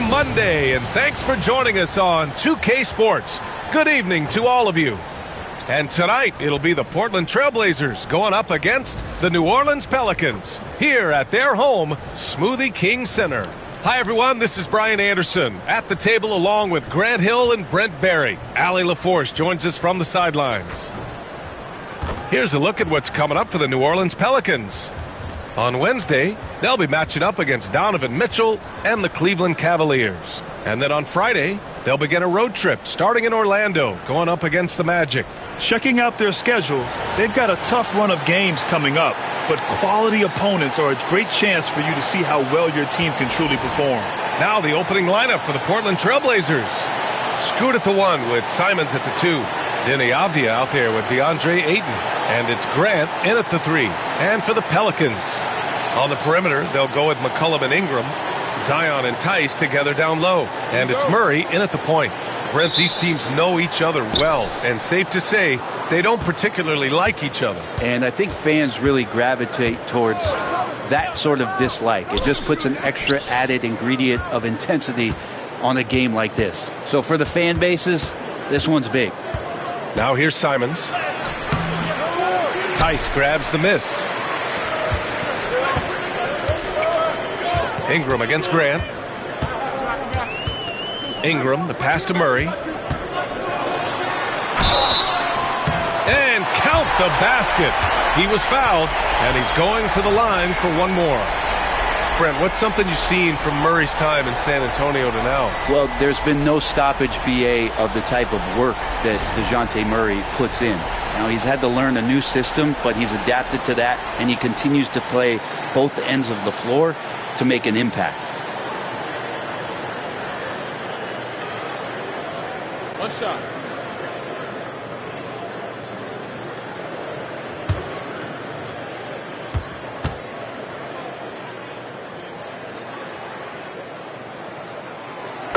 Monday, and thanks for joining us on 2K Sports. Good evening to all of you. And tonight, it'll be the Portland Trailblazers going up against the New Orleans Pelicans here at their home, Smoothie King Center. Hi, everyone. This is Brian Anderson at the table along with Grant Hill and Brent Barry. Allie LaForce joins us from the sidelines. Here's a look at what's coming up for the New Orleans Pelicans. On Wednesday, they'll be matching up against Donovan Mitchell and the Cleveland Cavaliers. And then on Friday, they'll begin a road trip starting in Orlando, going up against the Magic. Checking out their schedule, they've got a tough run of games coming up, but quality opponents are a great chance for you to see how well your team can truly perform. Now the opening lineup for the Portland Trailblazers. Scoot at the 1 with Simons at the 2. Denny Avdia out there with DeAndre Ayton. And it's Grant in at the 3. And for the Pelicans, on the perimeter, they'll go with McCollum and Ingram. Zion and Tice together down low. And it's Murray in at the point. Brent, these teams know each other well, and safe to say they don't particularly like each other. And I think fans really gravitate towards that sort of dislike. It just puts an extra added ingredient of intensity on a game like this. So for the fan bases, this one's big. Now here's Simons. Tice grabs the miss. Ingram against Grant. Ingram, the pass to Murray. And count the basket. He was fouled, and he's going to the line for one more. Brent, what's something you've seen from Murray's time in San Antonio to now? Well, there's been no stoppage, BA, of the type of work that DeJounte Murray puts in. Now, he's had to learn a new system, but he's adapted to that, and he continues to play both ends of the floor to make an impact. One shot.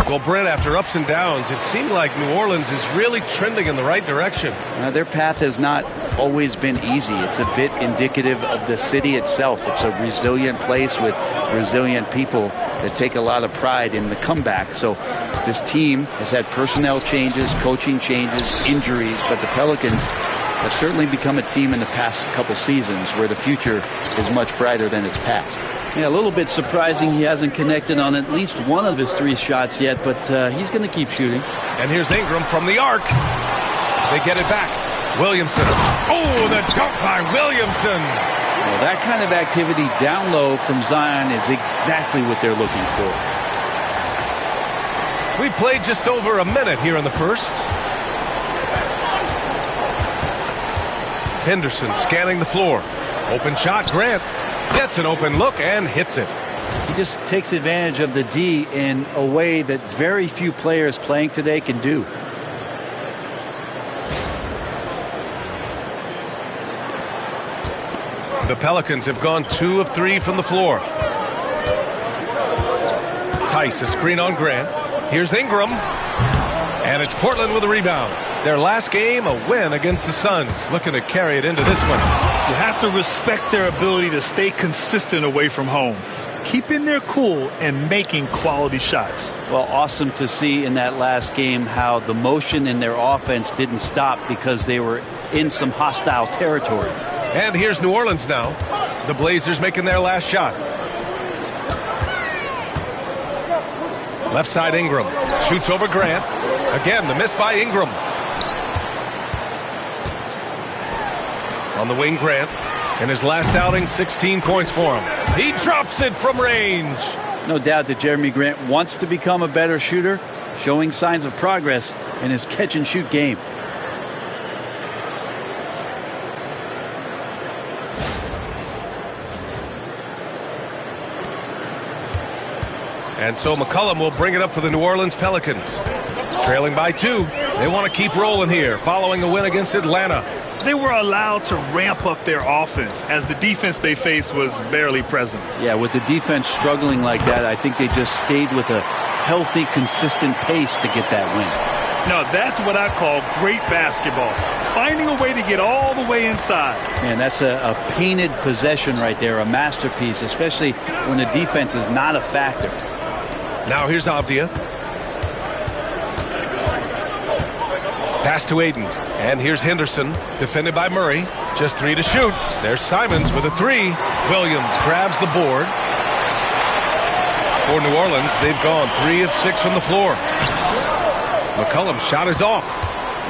Well, Brent, after ups and downs, it seemed like New Orleans is really trending in the right direction. Their path has not always been easy. It's a bit indicative of the city itself. It's a resilient place with resilient people that take a lot of pride in the comeback. So this team has had personnel changes, coaching changes, injuries, but the Pelicans have certainly become a team in the past couple seasons where the future is much brighter than its past. Yeah, a little bit surprising he hasn't connected on at least one of his 3 shots yet, but he's going to keep shooting. And here's Ingram from the arc. They get it back. Williamson. Oh, the dunk by Williamson. Well, that kind of activity down low from Zion is exactly what they're looking for. We played just over a minute here in the first. Henderson scanning the floor. Open shot, Grant. Gets an open look and hits it. He just takes advantage of the D in a way that very few players playing today can do. The Pelicans have gone 2 of 3 from the floor. Tice, a screen on Grant. Here's Ingram. And it's Portland with a rebound. Their last game, a win against the Suns. Looking to carry it into this one. You have to respect their ability to stay consistent away from home, keeping their cool and making quality shots. Well, awesome to see in that last game how the motion in their offense didn't stop because they were in some hostile territory. And here's New Orleans now. The Blazers making their last shot. Left side Ingram. Shoots over Grant. Again, the miss by Ingram. On the wing, Grant. In his last outing, 16 points for him. He drops it from range. No doubt that Jeremy Grant wants to become a better shooter, showing signs of progress in his catch-and-shoot game. And so McCollum will bring it up for the New Orleans Pelicans. Trailing by 2. They want to keep rolling here following a win against Atlanta. They were allowed to ramp up their offense as the defense they faced was barely present. Yeah, with the defense struggling like that, I think they just stayed with a healthy, consistent pace to get that win. Now, that's what I call great basketball. Finding a way to get all the way inside. Man, that's a painted possession right there, a masterpiece, especially when the defense is not a factor. Now here's Avdia. Pass to Aiden. And here's Henderson, defended by Murray. Just 3 to shoot. There's Simons with a 3. Williams grabs the board. For New Orleans, they've gone 3 of 6 from the floor. McCollum's shot is off.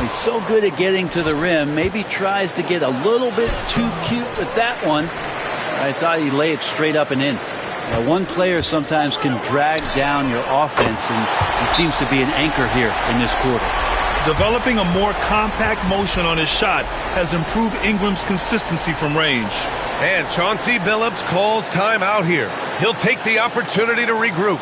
He's so good at getting to the rim. Maybe tries to get a little bit too cute with that one. I thought he'd lay it straight up and in. One player sometimes can drag down your offense, and he seems to be an anchor here in this quarter. Developing a more compact motion on his shot has improved Ingram's consistency from range. And Chauncey Billups calls timeout here. He'll take the opportunity to regroup.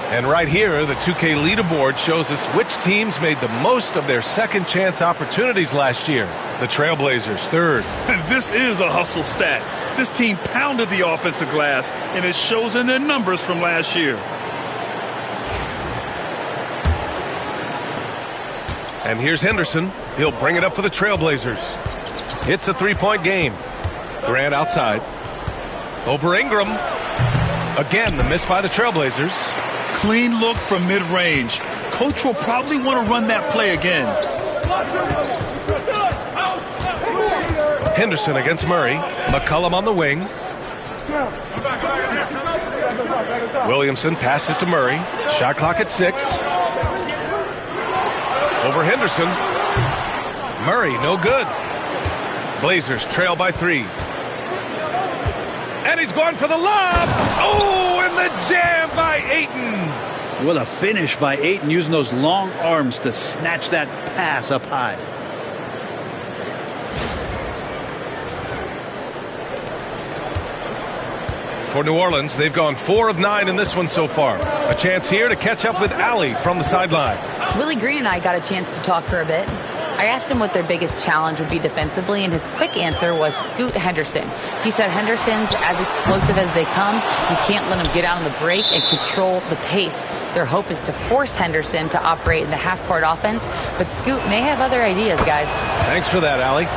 And right here, the 2K leaderboard shows us which teams made the most of their second chance opportunities last year. The Trailblazers, third. And this is a hustle stat. This team pounded the offensive glass, and it shows in their numbers from last year. And here's Henderson. He'll bring it up for the Trailblazers. It's a three-point game. Grant outside. Over Ingram. Again, the miss by the Trailblazers. Clean look from mid-range. Coach will probably want to run that play again. Henderson against Murray. McCollum on the wing. Williamson passes to Murray. Shot clock at 6. Over Henderson. Murray, no good. Blazers trail by 3. And he's going for the lob. Oh, and the jam by Ayton. What a finish by Ayton, using those long arms to snatch that pass up high. For New Orleans, they've gone 4 of 9 in this one so far. A chance here to catch up with Allie from the sideline. Willie Green and I got a chance to talk for a bit. I asked him what their biggest challenge would be defensively, and his quick answer was Scoot Henderson. He said Henderson's as explosive as they come. You can't let him get out on the break and control the pace. Their hope is to force Henderson to operate in the half-court offense, but Scoot may have other ideas, guys. Thanks for that, Allie.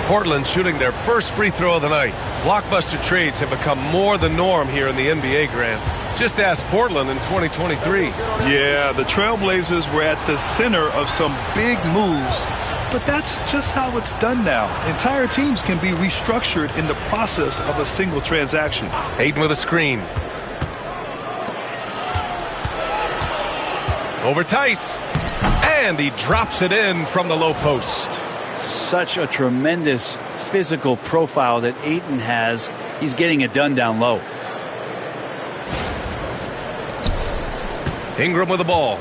Portland shooting their first free throw of the night. Blockbuster trades have become more the norm here in the NBA, Grant. Just ask Portland in 2023. Yeah, the Trailblazers were at the center of some big moves, but that's just how it's done now. Entire teams can be restructured in the process of a single transaction. Ayton with a screen. Over Tice. And he drops it in from the low post. Such a tremendous physical profile that Ayton has. He's getting it done down low. Ingram with the ball.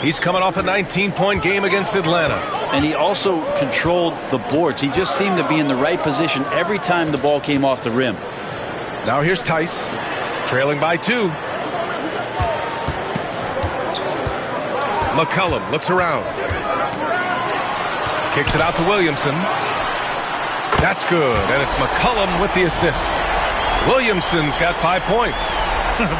He's coming off a 19-point game against Atlanta. And he also controlled the boards. He just seemed to be in the right position every time the ball came off the rim. Now here's Tice, trailing by 2. McCollum looks around. Kicks it out to Williamson. That's good, and it's McCollum with the assist. Williamson's got 5 points.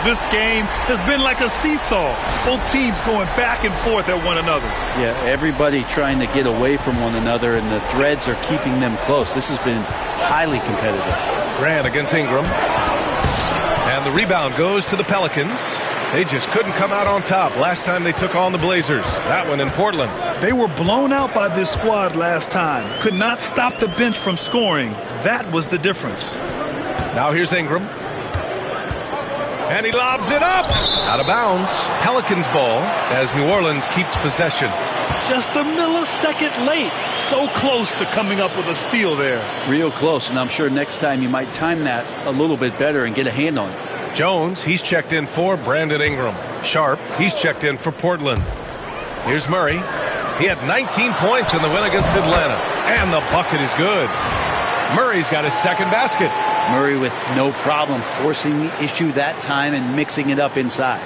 This game has been like a seesaw. Both teams going back and forth at one another. Yeah, everybody trying to get away from one another, and the threads are keeping them close. This has been highly competitive. Grant against Ingram. And the rebound goes to the Pelicans. They just couldn't come out on top last time they took on the Blazers. That one in Portland. They were blown out by this squad last time. Could not stop the bench from scoring. That was the difference. Now here's Ingram. And he lobs it up. Out of bounds. Pelicans ball as New Orleans keeps possession. Just a millisecond late. So close to coming up with a steal there. Real close, and I'm sure next time you might time that a little bit better and get a hand on it. Jones, he's checked in for Brandon Ingram. Sharp, he's checked in for Portland. Here's Murray. He had 19 points in the win against Atlanta. And the bucket is good. Murray's got his second basket. Murray with no problem forcing the issue that time and mixing it up inside.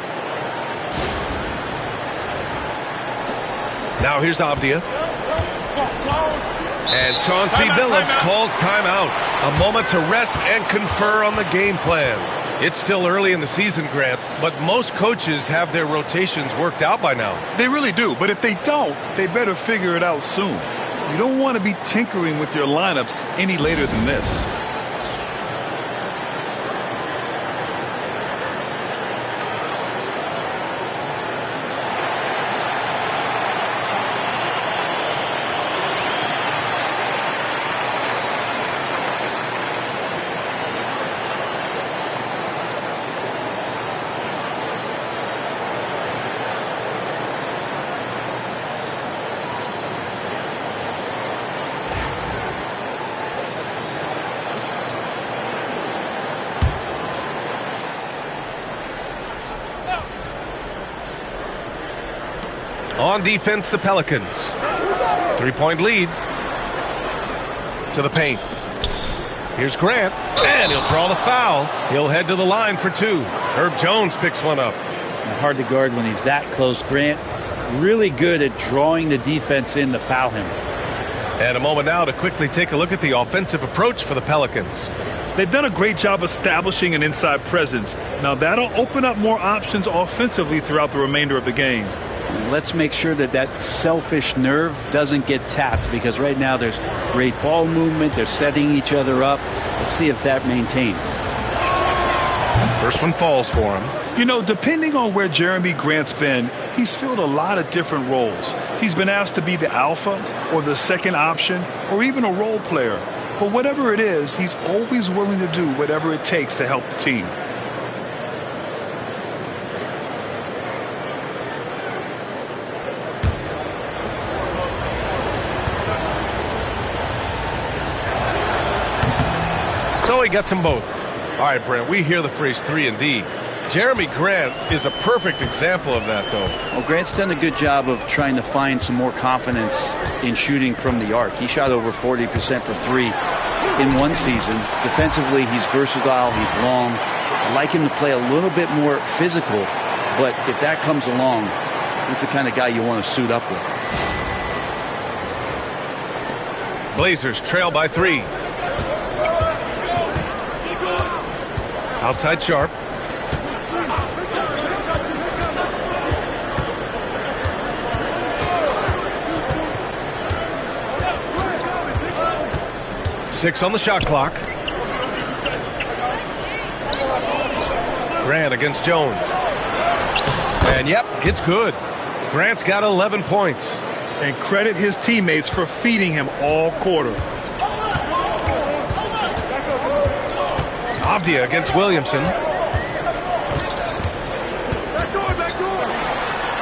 Now here's Avdia. And Chauncey Billups calls timeout. A moment to rest and confer on the game plan. It's still early in the season, Grant, but most coaches have their rotations worked out by now. They really do, but if they don't, they better figure it out soon. You don't want to be tinkering with your lineups any later than this. On defense, the Pelicans. 3-point lead. To the paint. Here's Grant, and he'll draw the foul. He'll head to the line for 2. Herb Jones picks one up. Hard to guard when he's that close. Grant really good at drawing the defense in to foul him. And a moment now to quickly take a look at the offensive approach for the Pelicans. They've done a great job establishing an inside presence. Now that'll open up more options offensively throughout the remainder of the game. Let's make sure that that selfish nerve doesn't get tapped, because right now there's great ball movement. They're setting each other up. Let's see if that maintains. First one falls for him. You know, depending on where Jeremy Grant's been, he's filled a lot of different roles. He's been asked to be the alpha or the second option or even a role player. But whatever it is, he's always willing to do whatever it takes to help the team. So he gets them both. All right, Brent, we hear the phrase 3 and D. Jeremy Grant is a perfect example of that, though. Well, Grant's done a good job of trying to find some more confidence in shooting from the arc. He shot over 40% from 3 in one season. Defensively, he's versatile, he's long. I like him to play a little bit more physical, but if that comes along, he's the kind of guy you want to suit up with. Blazers trail by 3. Outside Sharp. Six on the shot clock. Grant against Jones. And yep, it's good. Grant's got 11 points. And credit his teammates for feeding him all quarter. Avdia against Williamson.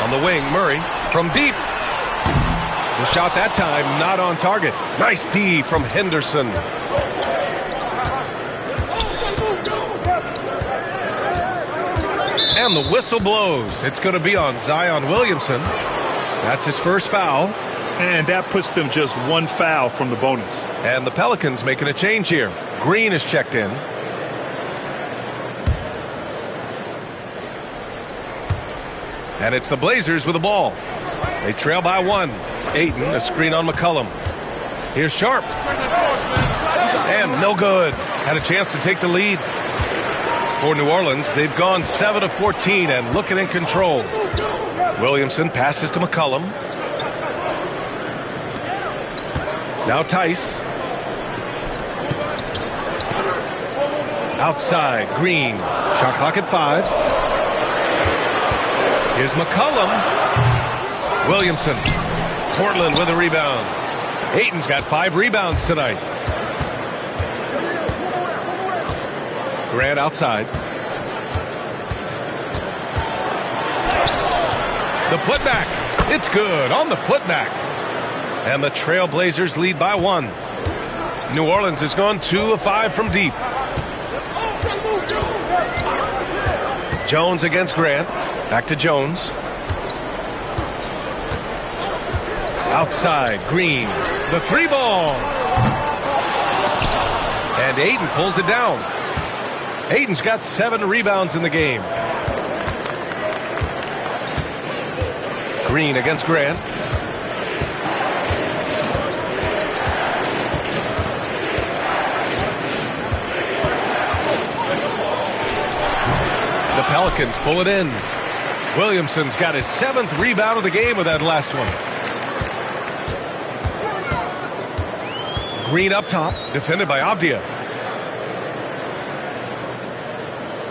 On the wing, Murray from deep. The shot that time not on target. Nice D from Henderson. And the whistle blows. It's going to be on Zion Williamson. That's his first foul. And that puts them just one foul from the bonus. And the Pelicans making a change here. Green is checked in. And it's the Blazers with the ball. They trail by 1. Ayton, a screen on McCollum. Here's Sharp. And no good. Had a chance to take the lead. For New Orleans, they've gone 7 of 14 and looking in control. Williamson passes to McCollum. Now Tice. Outside, Green. Shot clock at 5. Here's McCollum. Williamson. Portland with a rebound. Ayton's got 5 rebounds tonight. Grant outside. The putback. It's good on the putback. And the Trailblazers lead by 1. New Orleans has gone 2 of 5 from deep. Jones against Grant. Back to Jones. Outside, Green. The 3 ball. And Ayton pulls it down. Ayton's got 7 rebounds in the game. Green against Grant. Pelicans pull it in. Williamson's got his 7th rebound of the game with that last one. Green up top, defended by Avdia.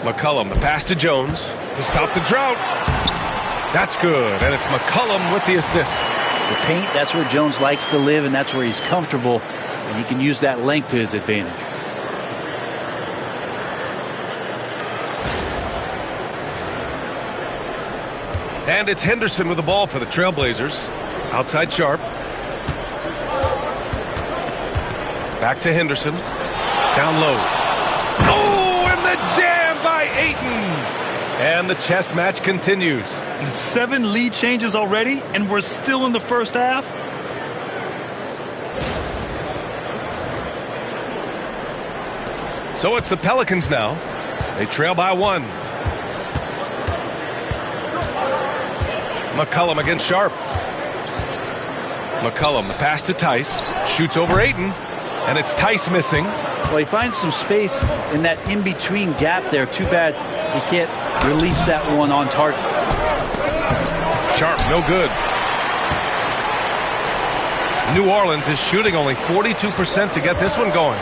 McCollum, the pass to Jones to stop the drought. That's good, and it's McCollum with the assist. The paint, that's where Jones likes to live, and that's where he's comfortable, and he can use that length to his advantage. And it's Henderson with the ball for the Trailblazers. Outside Sharp. Back to Henderson. Down low. Oh, and the jam by Ayton. And the chess match continues. 7 lead changes already, and we're still in the first half. So it's the Pelicans now. They trail by 1. McCollum against Sharp. McCollum, the pass to Tice. Shoots over Ayton. And it's Tice missing. Well, he finds some space in that in-between gap there. Too bad he can't release that one on target. Sharp, no good. New Orleans is shooting only 42% to get this one going.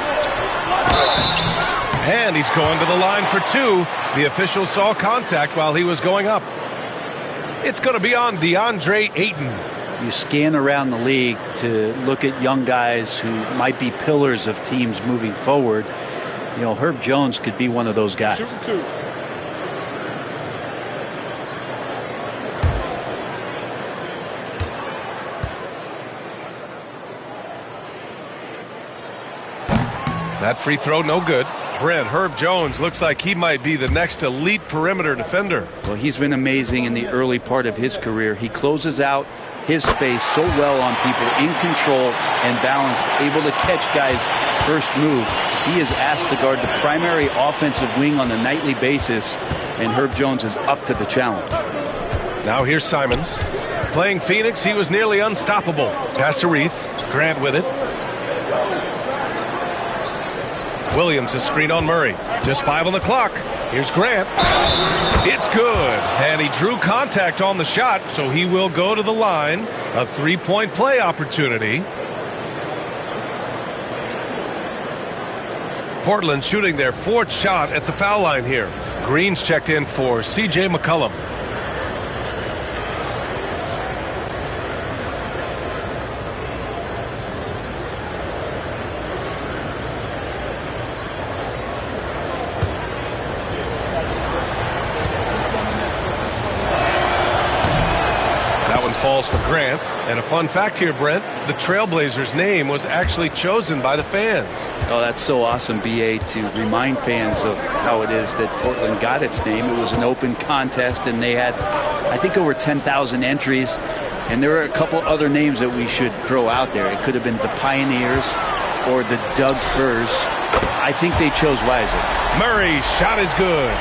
And he's going to the line for 2. The official saw contact while he was going up. It's going to be on DeAndre Ayton. You scan around the league to look at young guys who might be pillars of teams moving forward. You know, Herb Jones could be one of those guys. Shooting 2. That free throw, no good. Brent, Herb Jones looks like he might be the next elite perimeter defender. Well, he's been amazing in the early part of his career. He closes out his space so well on people, in control and balanced, able to catch guys' first move. He is asked to guard the primary offensive wing on a nightly basis, and Herb Jones is up to the challenge. Now here's Simons. Playing Phoenix, he was nearly unstoppable. Pass to Reith. Grant with it. Williams is screen on Murray. Just 5 on the clock. Here's Grant. It's good. And he drew contact on the shot, so he will go to the line. A 3-point play opportunity. Portland shooting their 4th shot at the foul line here. Green's checked in for C.J. McCollum. Falls for Grant. And a fun fact here, Brent, the Trailblazers name was actually chosen by the fans. Oh, that's so awesome, B.A., to remind fans of how it is that Portland got its name. It was an open contest, and they had, I think, over 10,000 entries. And there are a couple other names that we should throw out there. It could have been the Pioneers or the Doug Furs. I think they chose wisely. Murray's shot is good.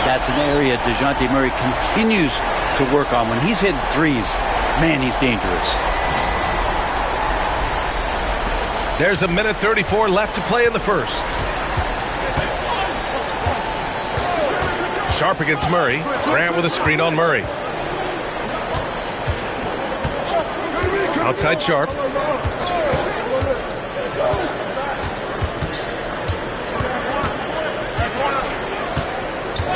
That's an area DeJounte Murray continues to work on. When he's hitting threes, man, he's dangerous. There's a minute 34 left to play in the first. Sharp against Murray. Grant with a screen on Murray. Outside Sharp.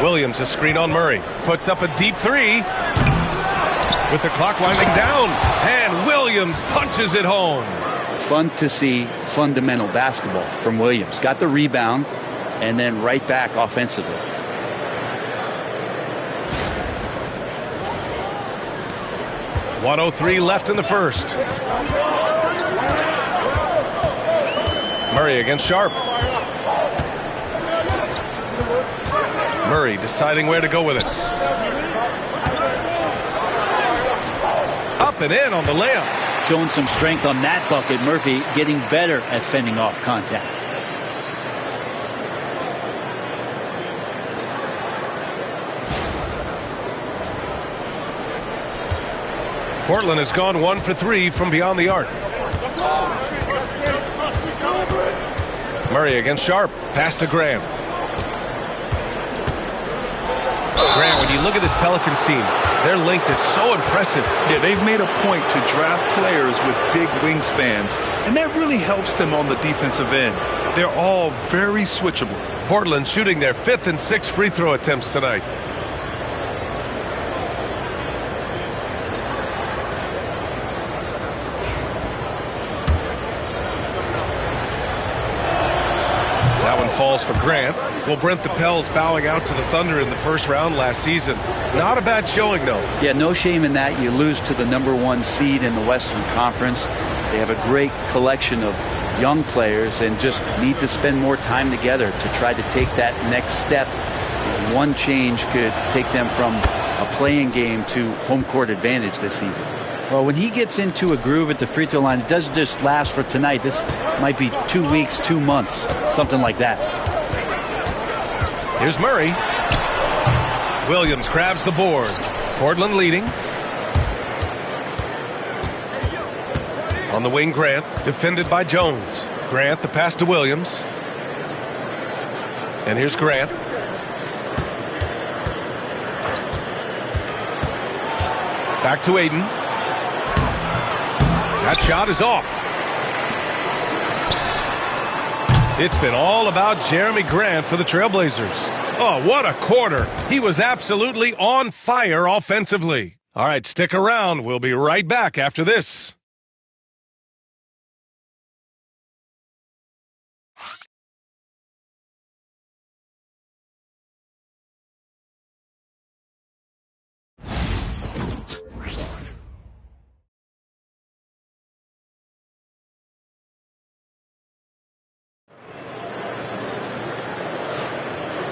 Williams a screen on Murray. Puts up a deep 3. With the clock winding down, and Williams punches it home. Fun to see fundamental basketball from Williams. Got the rebound, and then right back offensively. .103 left in the first. Murray against Sharp. Murray deciding where to go with it. Up and in on the layup. Showing some strength on that bucket. Murphy getting better at fending off contact. Portland has gone 1 for 3 from beyond the arc. Murray against Sharp. Pass to Graham. Grant, when you look at this Pelicans team, their length is so impressive. Yeah, they've made a point to draft players with big wingspans, and that really helps them on the defensive end. They're all very switchable. Portland shooting their 5th and 6th free throw attempts tonight. That one falls for Grant. Well, Brent, the Pels bowing out to the Thunder in the first round last season. Not a bad showing, though. Yeah, no shame in that. You lose to the #1 seed in the Western Conference. They have a great collection of young players and just need to spend more time together to try to take that next step. One change could take them from a playing game to home court advantage this season. Well, when he gets into a groove at the free throw line, it doesn't just last for tonight. This might be 2 weeks, 2 months, something like that. Here's Murray. Williams grabs the board. Portland leading. On the wing, Grant, defended by Jones. Grant, the pass to Williams. And here's Grant. Back to Aiden. That shot is off. It's been all about Jeremy Grant for the Trailblazers. Oh, what a quarter. He was absolutely on fire offensively. All right, stick around. We'll be right back after this.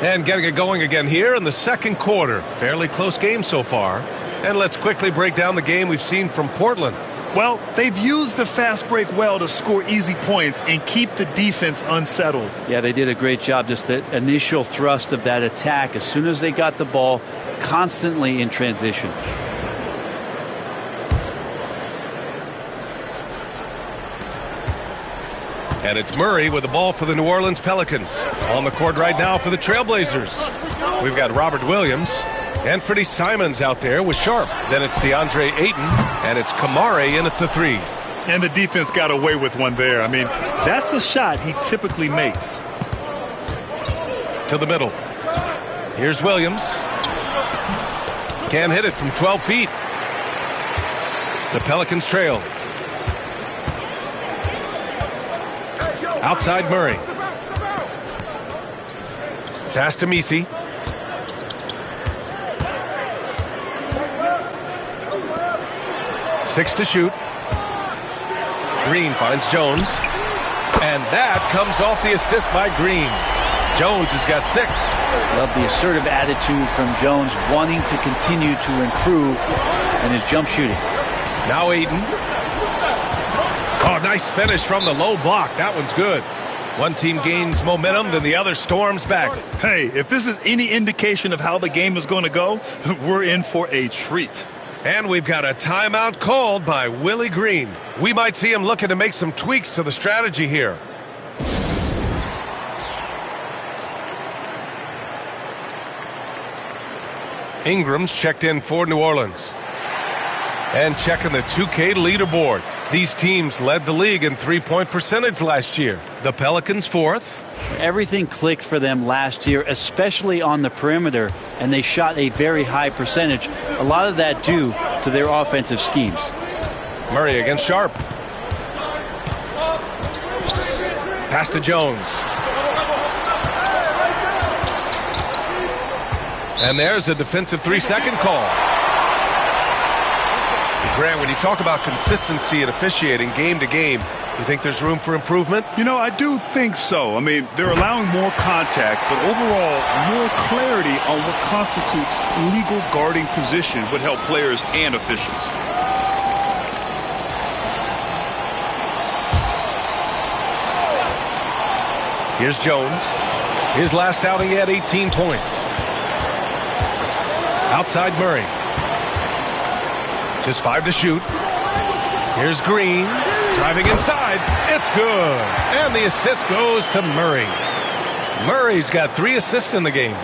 And getting it going again here in the second quarter. Fairly close game so far. And let's quickly break down the game we've seen from Portland. Well, they've used the fast break well to score easy points and keep the defense unsettled. Yeah, they did a great job. Just the initial thrust of that attack, as soon as they got the ball, constantly in transition. And it's Murray with the ball for the New Orleans Pelicans. On the court right now for the Trailblazers. We've got Robert Williams and Freddie Simons out there with Sharp. Then it's DeAndre Ayton, and it's Kamari in at the 3. And the defense got away with one there. I mean, that's a shot he typically makes. To the middle. Here's Williams. Can't hit it from 12 feet. The Pelicans trail. Outside Murray. Pass to Misi. Six to shoot. Green finds Jones. And that comes off the assist by Green. Jones has got 6. Love the assertive attitude from Jones, wanting to continue to improve in his jump shooting. Now Ayton. Oh, nice finish from the low block. That one's good. One team gains momentum, then the other storms back. Hey, if this is any indication of how the game is going to go, we're in for a treat. And we've got a timeout called by Willie Green. We might see him looking to make some tweaks to the strategy here. Ingram's checked in for New Orleans. And checking the 2K leaderboard. These teams led the league in three-point percentage last year. The Pelicans 4th. Everything clicked for them last year, especially on the perimeter, and they shot a very high percentage. A lot of that due to their offensive schemes. Murray against Sharp. Pass to Jones. And there's a defensive 3-second call. Grant, when you talk about consistency and officiating game to game, you think there's room for improvement? You know, I do think so. I mean, they're allowing more contact, but overall, more clarity on what constitutes legal guarding position would help players and officials. Here's Jones. His last outing, he had 18 points. Outside Murray. Just 5 to shoot. Here's Green. Driving inside. It's good. And the assist goes to Murray. Murray's got 3 assists in the game.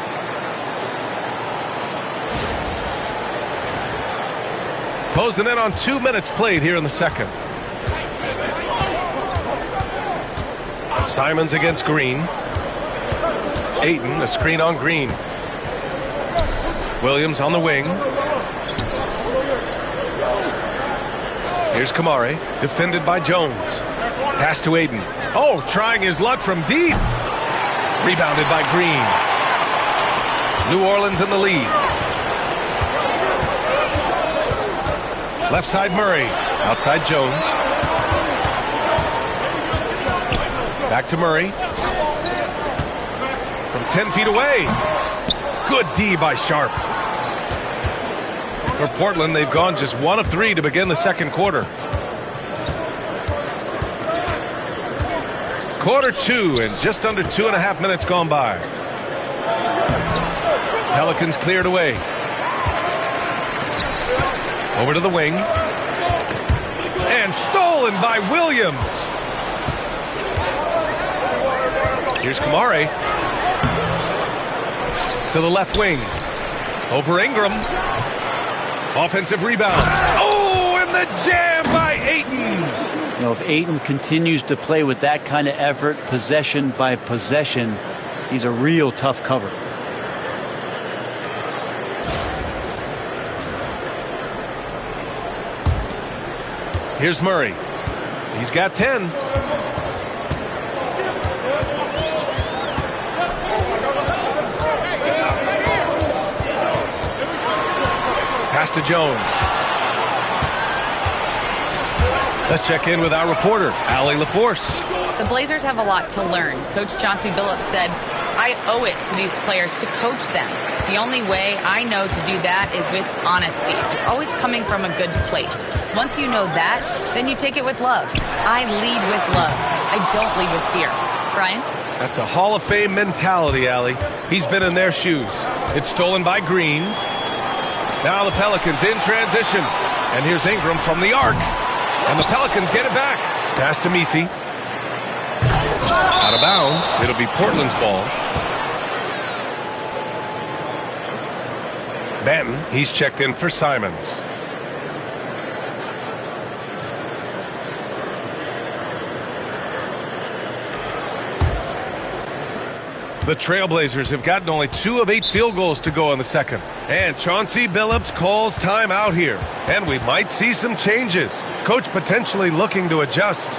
Closing in on 2 minutes played here in the second. Simons against Green. Ayton, a screen on Green. Williams on the wing. Here's Kamare, defended by Jones. Pass to Ayton. Oh, trying his luck from deep. Rebounded by Green. New Orleans in the lead. Left side Murray. Outside Jones. Back to Murray. From 10 feet away. Good D by Sharp. For Portland, they've gone just 1 of 3 to begin the second quarter. Quarter 2 and just under 2.5 minutes gone by. Pelicans cleared away. Over to the wing. And stolen by Williams. Here's Kamare. To the left wing. Over Ingram. Offensive rebound. Oh, and the jam by Ayton. You know, if Ayton continues to play with that kind of effort, possession by possession, he's a real tough cover. Here's Murray. He's got 10. Pass to Jones. Let's check in with our reporter, Allie LaForce. The Blazers have a lot to learn. Coach Chauncey Billups said, I owe it to these players to coach them. The only way I know to do that is with honesty. It's always coming from a good place. Once you know that, then you take it with love. I lead with love. I don't lead with fear. Brian? That's a Hall of Fame mentality, Allie. He's been in their shoes. It's stolen by Green. Now the Pelicans in transition. And here's Ingram from the arc. And the Pelicans get it back. Pass to Messi. Out of bounds. It'll be Portland's ball. Banton, he's checked in for Simons. The Trailblazers have gotten only 2 of 8 field goals to go in the second. And Chauncey Billups calls timeout here. And we might see some changes. Coach potentially looking to adjust.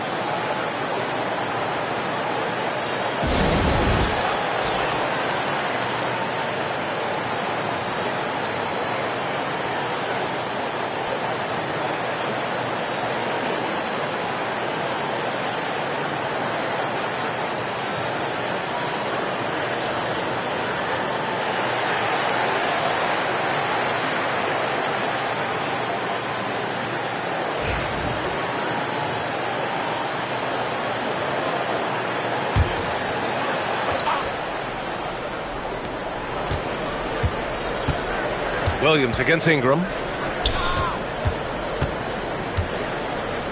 Williams against Ingram.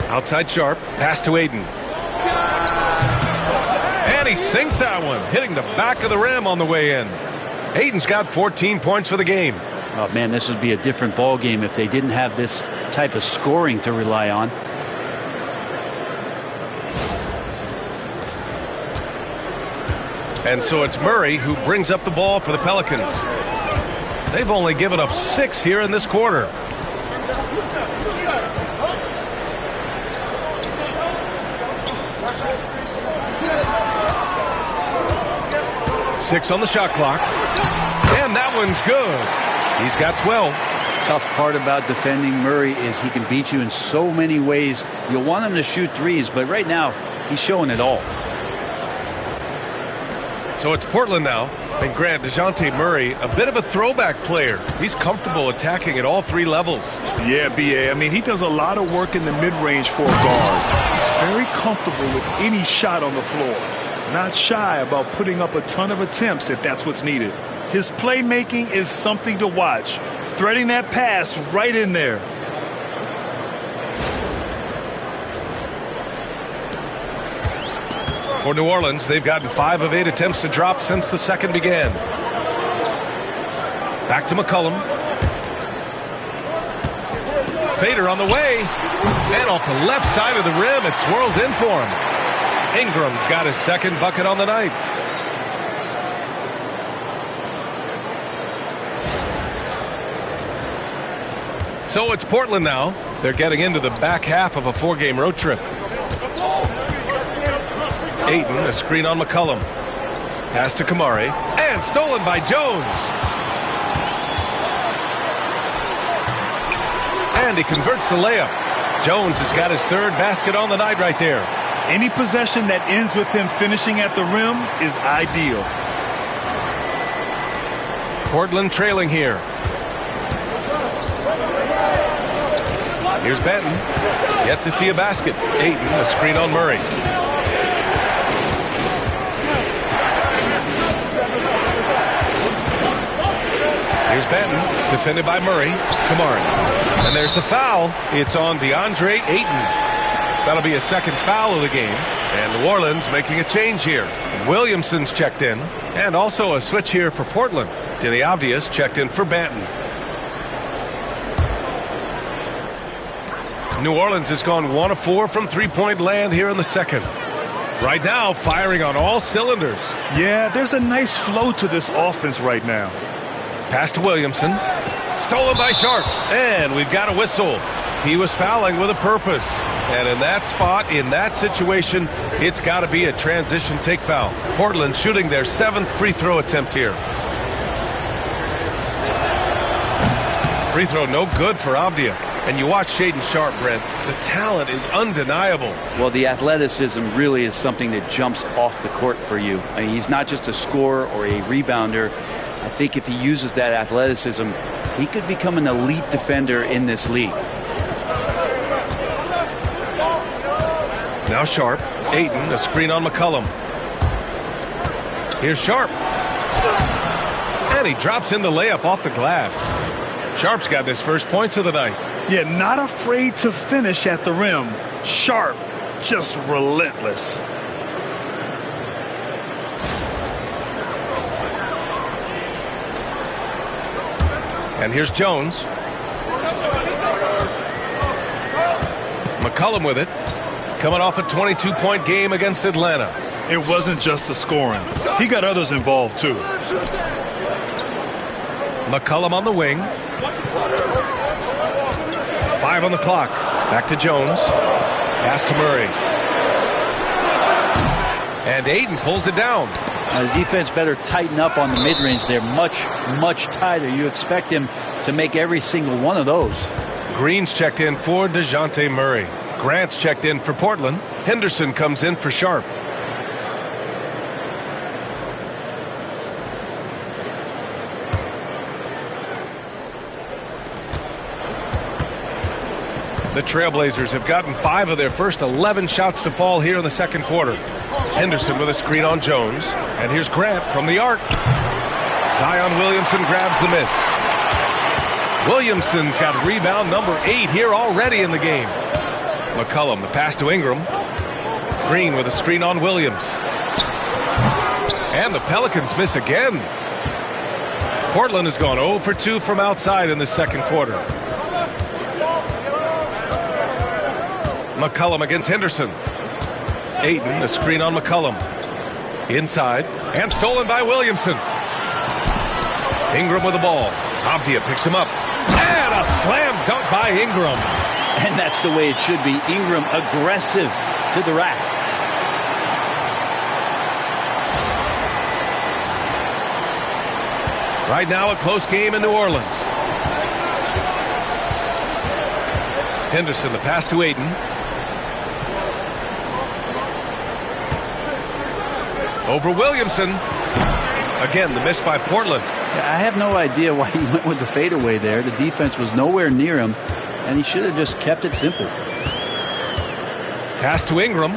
Outside Sharp. Pass to Ayton. And he sinks that one, hitting the back of the rim on the way in. Ayton's got 14 points for the game. Oh, man, this would be a different ball game if they didn't have this type of scoring to rely on. And so it's Murray who brings up the ball for the Pelicans. They've only given up 6 here in this quarter. Six on the shot clock. And that one's good. He's got 12. Tough part about defending Murray is he can beat you in so many ways. You'll want him to shoot threes, but right now he's showing it all. So it's Portland now. And Grant, DeJounte Murray, a bit of a throwback player. He's comfortable attacking at all 3 levels. Yeah, B.A. I mean, he does a lot of work in the mid-range for a guard. He's very comfortable with any shot on the floor. Not shy about putting up a ton of attempts if that's what's needed. His playmaking is something to watch. Threading that pass right in there. For New Orleans, they've gotten 5 of 8 attempts to drop since the second began. Back to McCollum. Fader on the way. And off the left side of the rim, it swirls in for him. Ingram's got his second bucket on the night. So it's Portland now. They're getting into the back half of a 4-game road trip. Ayton, a screen on McCollum. Pass to Kamari. And stolen by Jones. And he converts the layup. Jones has got his third basket on the night right there. Any possession that ends with him finishing at the rim is ideal. Portland trailing here. Here's Benton. Yet to see a basket. Ayton, a screen on Murray. Here's Benton, defended by Murray. Kamari. And there's the foul. It's on DeAndre Ayton. That'll be a second foul of the game. And New Orleans making a change here. Williamson's checked in. And also a switch here for Portland. Denny Avdia's checked in for Benton. New Orleans has gone 1 of 4 from three-point land here in the second. Right now, firing on all cylinders. Yeah, there's a nice flow to this offense right now. Pass to Williamson. Stolen by Sharp. And we've got a whistle. He was fouling with a purpose. And in that spot, in that situation, it's got to be a transition take foul. Portland shooting their 7th free throw attempt here. Free throw no good for Avdia. And you watch Shaedon Sharp, Brent. The talent is undeniable. Well, the athleticism really is something that jumps off the court for you. I mean, he's not just a scorer or a rebounder. I think if he uses that athleticism, he could become an elite defender in this league. Now Sharp. Ayton, a screen on McCollum. Here's Sharp. And he drops in the layup off the glass. Sharp's got his first points of the night. Yeah, not afraid to finish at the rim. Sharp, just relentless. And here's Jones. McCollum with it. Coming off a 22-point game against Atlanta. It wasn't just the scoring. He got others involved, too. McCollum on the wing. 5 on the clock. Back to Jones. Pass to Murray. And Ayton pulls it down. Now the defense better tighten up on the mid-range there. Much, much tighter. You expect him to make every single one of those. Green's checked in for DeJounte Murray. Grant's checked in for Portland. Henderson comes in for Sharp. The Trailblazers have gotten 5 of their first 11 shots to fall here in the second quarter. Henderson with a screen on Jones. And here's Grant from the arc. Zion Williamson grabs the miss. Williamson's got rebound number 8 here already in the game. McCollum, the pass to Ingram. Green with a screen on Williams. And the Pelicans miss again. Portland has gone 0 for 2 from outside in the second quarter. McCollum against Henderson. Ayton, a screen on McCollum. Inside, and stolen by Williamson. Ingram with the ball. Avdia picks him up. And a slam dunk by Ingram. And that's the way it should be. Ingram aggressive to the rack. Right now a close game in New Orleans. Henderson, the pass to Ayton. Over Williamson. Again, the miss by Portland. I have no idea why he went with the fadeaway there. The defense was nowhere near him, and he should have just kept it simple. Pass to Ingram.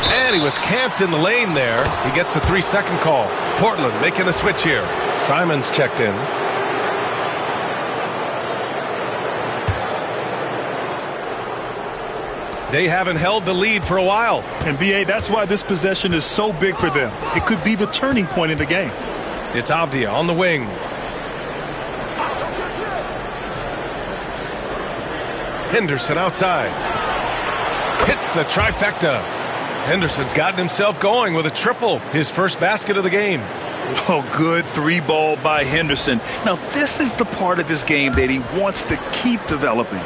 And he was camped in the lane there. He gets a 3-second call. Portland making a switch here. Simon's checked in. They haven't held the lead for a while. And, B.A., that's why this possession is so big for them. It could be the turning point in the game. It's Avdia on the wing. Henderson outside. Hits the trifecta. Henderson's gotten himself going with a triple, his first basket of the game. Oh, good three ball by Henderson. Now, this is the part of his game that he wants to keep developing.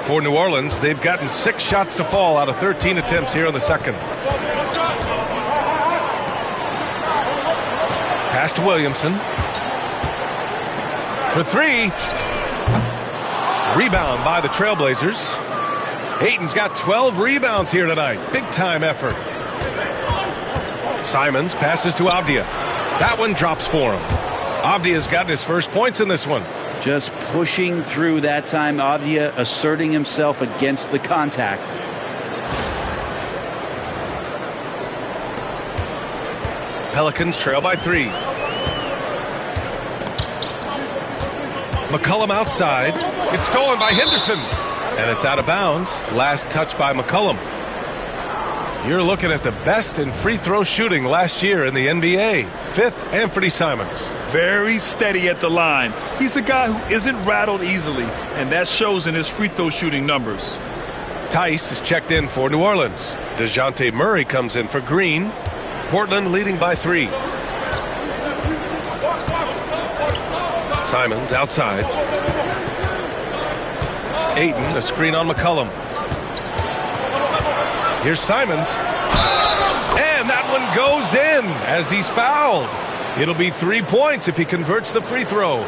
For New Orleans, they've gotten 6 shots to fall out of 13 attempts here in the second. Pass to Williamson. For 3. Rebound by the Trailblazers. Ayton's got 12 rebounds here tonight. Big time effort. Simons passes to Avdia. That one drops for him. Avdia's gotten his first points in this one. Just pushing through that time. Avdia asserting himself against the contact. Pelicans trail by 3. McCollum outside. It's stolen by Henderson. And it's out of bounds. Last touch by McCollum. You're looking at the best in free throw shooting last year in the NBA. 5th, Anthony Simons. Very steady at the line. He's a guy who isn't rattled easily, and that shows in his free throw shooting numbers. Tice is checked in for New Orleans. DeJounte Murray comes in for Green. Portland leading by 3. Simons outside. Ayton, a screen on McCollum. Here's Simons. And that one goes in as he's fouled. It'll be 3 points if he converts the free throw.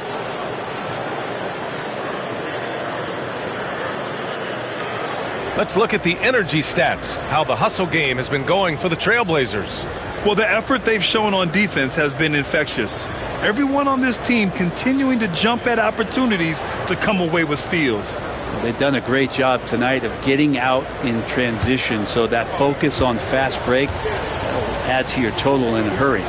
Let's look at the energy stats, how the hustle game has been going for the Trailblazers. Well, the effort they've shown on defense has been infectious. Everyone on this team continuing to jump at opportunities to come away with steals. They've done a great job tonight of getting out in transition, so that focus on fast break will add to your total in a hurry.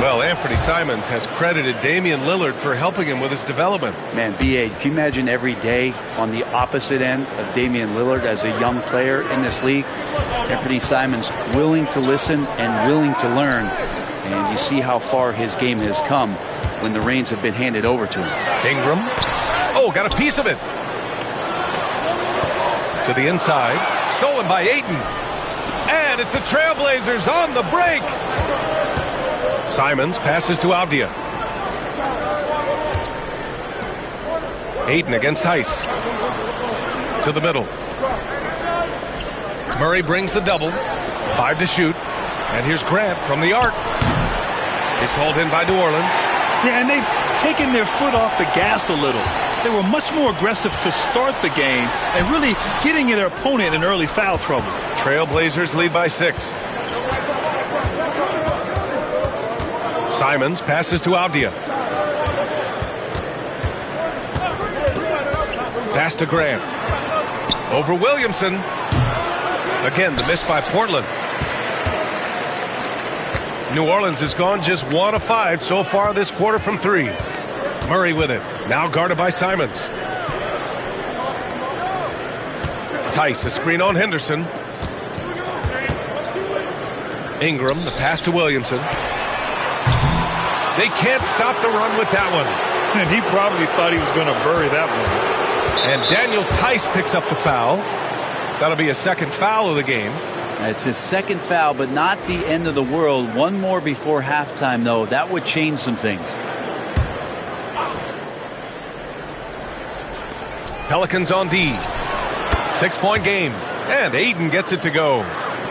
Well, Anthony Simons has credited Damian Lillard for helping him with his development. Man, B.A., can you imagine every day on the opposite end of Damian Lillard as a young player in this league? Anthony Simons willing to listen and willing to learn, and you see how far his game has come when the reins have been handed over to him. Ingram. Oh, got a piece of it. To the inside. Stolen by Ayton. And it's the Trailblazers on the break. Simons passes to Avdia. Ayton against Tice. To the middle. Murray brings the double. 5 to shoot. And here's Grant from the arc. It's hauled in by New Orleans. Yeah, and they've taken their foot off the gas a little. They were much more aggressive to start the game and really getting their opponent in early foul trouble. Trailblazers lead by 6. Simons passes to Avdia. Pass to Grant. Over Williamson. Again, the miss by Portland. New Orleans has gone just 1 of 5 so far this quarter from 3. Murray with it. Now guarded by Simons. Tice, a screen on Henderson. Ingram, the pass to Williamson. They can't stop the run with that one. And he probably thought he was going to bury that one. And Daniel Tice picks up the foul. That'll be a second foul of the game. It's his second foul, but not the end of the world. One more before halftime, though. That would change some things. Pelicans on D. 6-point game. And Ayton gets it to go.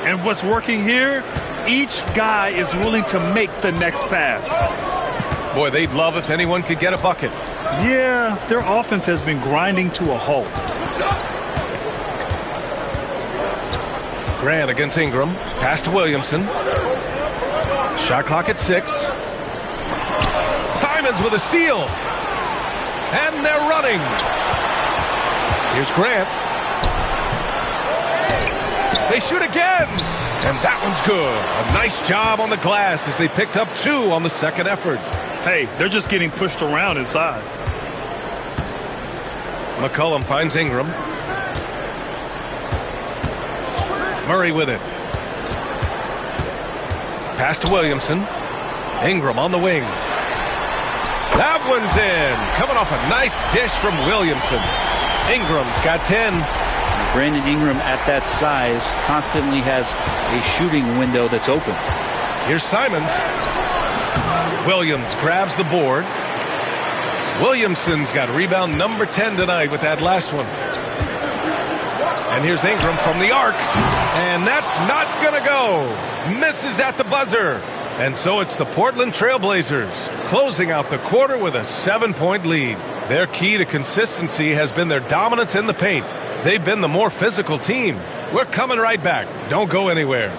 And what's working here? Each guy is willing to make the next pass. Boy, they'd love if anyone could get a bucket. Yeah, their offense has been grinding to a halt. Grant against Ingram. Pass to Williamson. Shot clock at 6. Simons with a steal. And they're running. Here's Grant. They shoot again. And that one's good. A nice job on the glass as they picked up 2 on the second effort. Hey, they're just getting pushed around inside. McCollum finds Ingram. Murray with it. Pass to Williamson. Ingram on the wing. That one's in. Coming off a nice dish from Williamson. Ingram's got 10. Brandon Ingram at that size constantly has a shooting window that's open. Here's Simons. Williams grabs the board. Williamson's got rebound number 10 tonight with that last one. And here's Ingram from the arc. And that's not going to go. Misses at the buzzer. And so it's the Portland Trailblazers closing out the quarter with a 7-point lead. Their key to consistency has been their dominance in the paint. They've been the more physical team. We're coming right back. Don't go anywhere.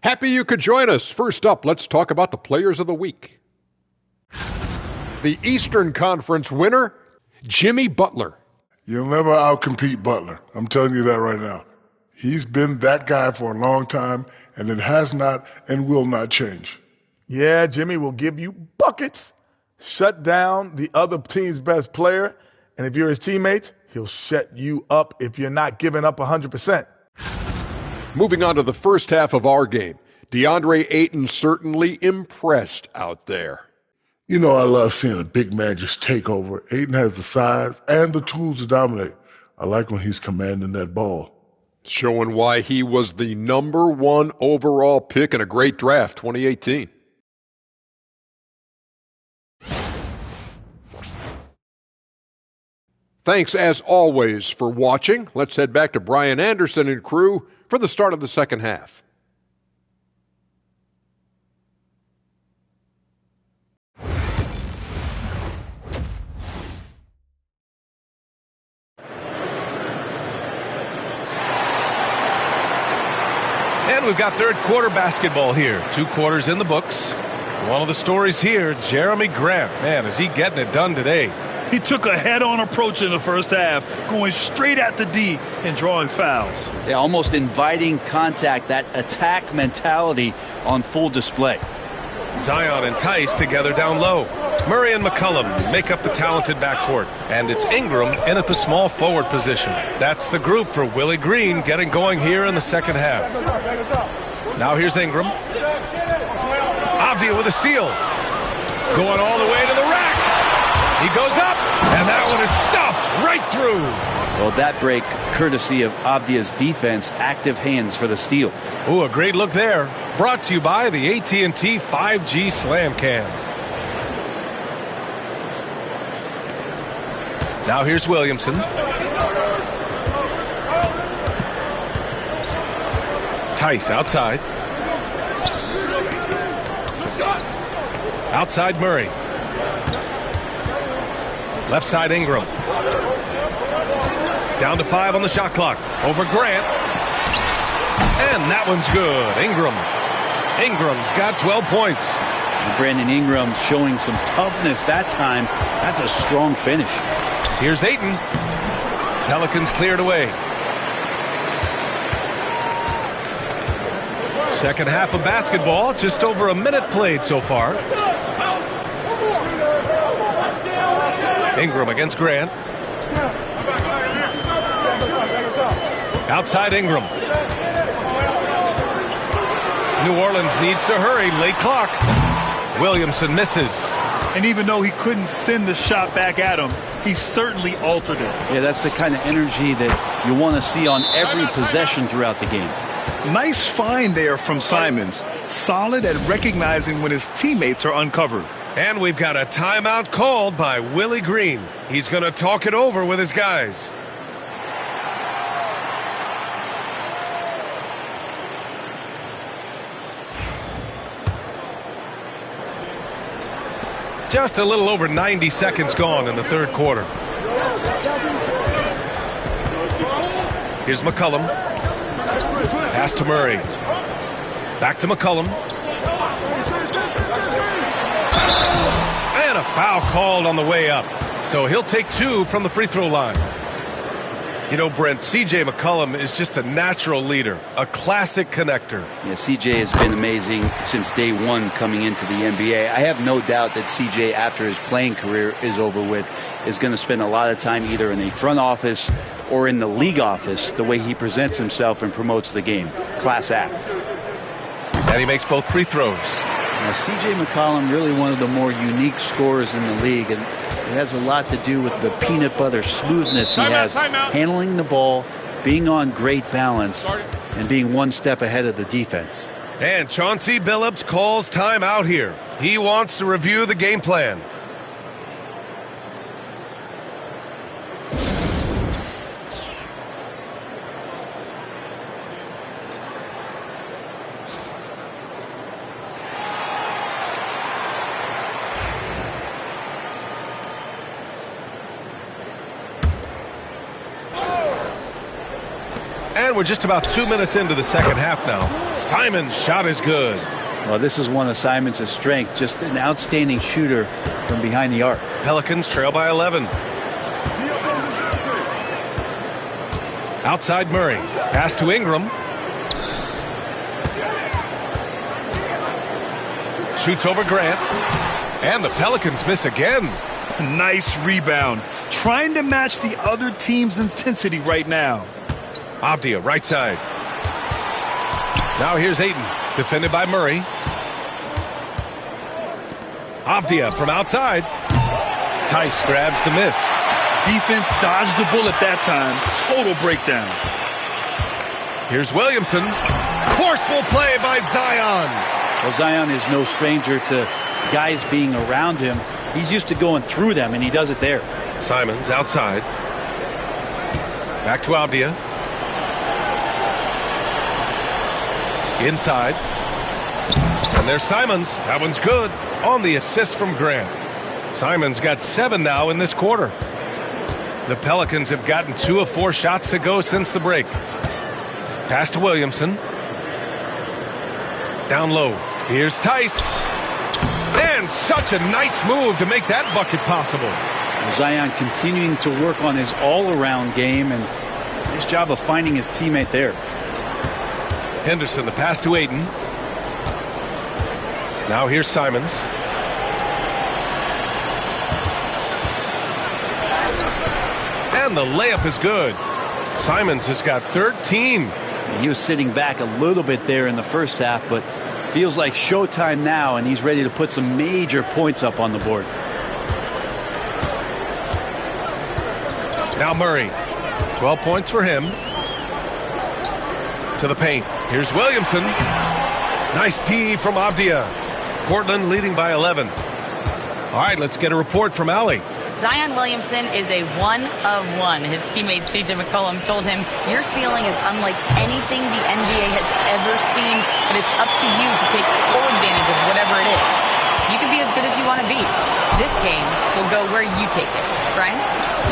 Happy you could join us. First up, let's talk about the players of the week. The Eastern Conference winner, Jimmy Butler. You'll never outcompete Butler. I'm telling you that right now. He's been that guy for a long time, and it has not and will not change. Yeah, Jimmy will give you buckets, shut down the other team's best player, and if you're his teammates, he'll shut you up if you're not giving up 100%. Moving on to the first half of our game, DeAndre Ayton certainly impressed out there. You know I love seeing a big man just take over. Ayton has the size and the tools to dominate. I like when he's commanding that ball. Showing why he was the number 1 overall pick in a great draft 2018. Thanks as always for watching. Let's head back to Brian Anderson and crew for the start of the second half. And we've got third quarter basketball here. 2 quarters in the books. One of the stories here, Jeremy Grant. Man, is he getting it done today? He took a head-on approach in the first half, going straight at the D and drawing fouls. Yeah, almost inviting contact, that attack mentality on full display. Zion and Tice together down low. Murray and McCollum make up the talented backcourt. And it's Ingram in at the small forward position. That's the group for Willie Green getting going here in the second half. Now here's Ingram. Avdia with a steal. Going all the way to the rack. He goes up, and that one is stuffed right through. Well, that break, courtesy of Avdia's defense, active hands for the steal. Ooh, a great look there. Brought to you by the AT&T 5G Slam Cam. Now here's Williamson. Tice outside. Outside Murray. Left side Ingram. Down to 5 on the shot clock. Over Grant. And that one's good. Ingram's got 12 points. And Brandon Ingram showing some toughness that time. That's a strong finish. Here's Ayton. Pelicans cleared away. Second half of basketball. Just over a minute played so far. Ingram against Grant. Outside Ingram. New Orleans needs to hurry. Late clock. Williamson misses. And even though he couldn't send the shot back at him, he certainly altered it. Yeah, that's the kind of energy that you want to see on every possession throughout the game. Nice find there from Simons. Solid at recognizing when his teammates are uncovered. And we've got a timeout called by Willie Green. He's going to talk it over with his guys. Just a little over 90 seconds gone in the third quarter. Here's McCollum. Pass to Murray. Back to McCollum. And a foul called on the way up. So he'll take 2 from the free throw line. You know, Brent, C.J. McCollum is just a natural leader, a classic connector. Yeah, C.J. has been amazing since day one coming into the NBA. I have no doubt that C.J., after his playing career is over with, is going to spend a lot of time either in the front office or in the league office, the way he presents himself and promotes the game. Class act. And he makes both free throws. Now, C.J. McCollum, really one of the more unique scorers in the league, and it has a lot to do with the peanut butter smoothness he has, handling the ball, being on great balance, and being one step ahead of the defense. And Chauncey Billups calls timeout here. He wants to review the game plan. And we're just about 2 minutes into the second half now. Simon's shot is good. Well, this is one of Simon's strengths, just an outstanding shooter from behind the arc. Pelicans trail by 11. Outside Murray. Pass to Ingram. Shoots over Grant. And the Pelicans miss again. Nice rebound. Trying to match the other team's intensity right now. Avdia, right side. Now here's Ayton, defended by Murray. Avdia from outside. Tice grabs the miss. Defense dodged the bullet that time. Total breakdown. Here's Williamson. Forceful play by Zion. Well, Zion is no stranger to guys being around him. He's used to going through them, and he does it there. Simons outside. Back to Avdia. Inside. And there's Simons. That one's good. On the assist from Grant. Simons got 7 now in this quarter. The Pelicans have gotten 2 of 4 shots to go since the break. Pass to Williamson. Down low. Here's Tice. And such a nice move to make that bucket possible. Zion continuing to work on his all-around game, and nice job of finding his teammate there. Henderson, the pass to Ayton. Now here's Simons. And the layup is good. Simons has got 13. He was sitting back a little bit there in the first half, but feels like showtime now, and he's ready to put some major points up on the board. Now Murray. 12 points for him. To the paint. Here's Williamson. Nice D from Avdia. Portland leading by 11. All right, let's get a report from Allie. Zion Williamson is a 1 of 1. His teammate C.J. McCollum told him, your ceiling is unlike anything the NBA has ever seen, but it's up to you to take full advantage of whatever it is. You can be as good as you want to be. This game will go where you take it. Brian?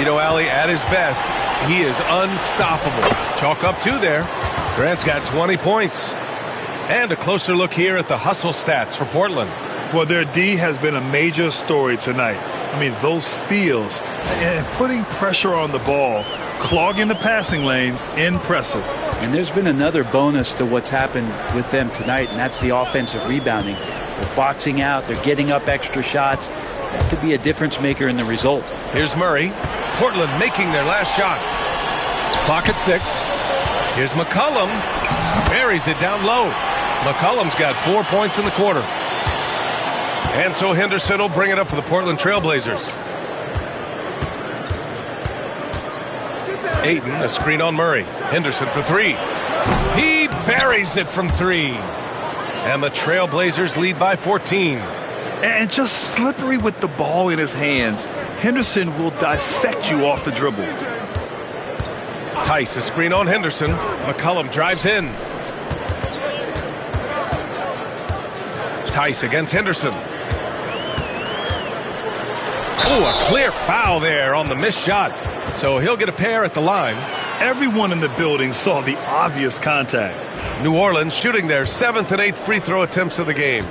You know, Allie, at his best, he is unstoppable. Chalk up 2 there. Grant's got 20 points. And a closer look here at the hustle stats for Portland. Well, their D has been a major story tonight. I mean, those steals and putting pressure on the ball, clogging the passing lanes, impressive. And there's been another bonus to what's happened with them tonight, and that's the offensive rebounding. They're boxing out. They're getting up extra shots. That could be a difference maker in the result. Here's Murray. Portland making their last shot. Clock at 6. Here's McCollum. Buries it down low. McCollum's got 4 points in the quarter. And so Henderson will bring it up for the Portland Trailblazers. Ayton, a screen on Murray. Henderson for 3. He buries it from 3. And the Trailblazers lead by 14. And just slippery with the ball in his hands. Henderson will dissect you off the dribble. Tice, a screen on Henderson. McCollum drives in. Tice against Henderson. Oh, a clear foul there on the missed shot. So he'll get a pair at the line. Everyone in the building saw the obvious contact. New Orleans shooting their 7th and 8th free throw attempts of the game.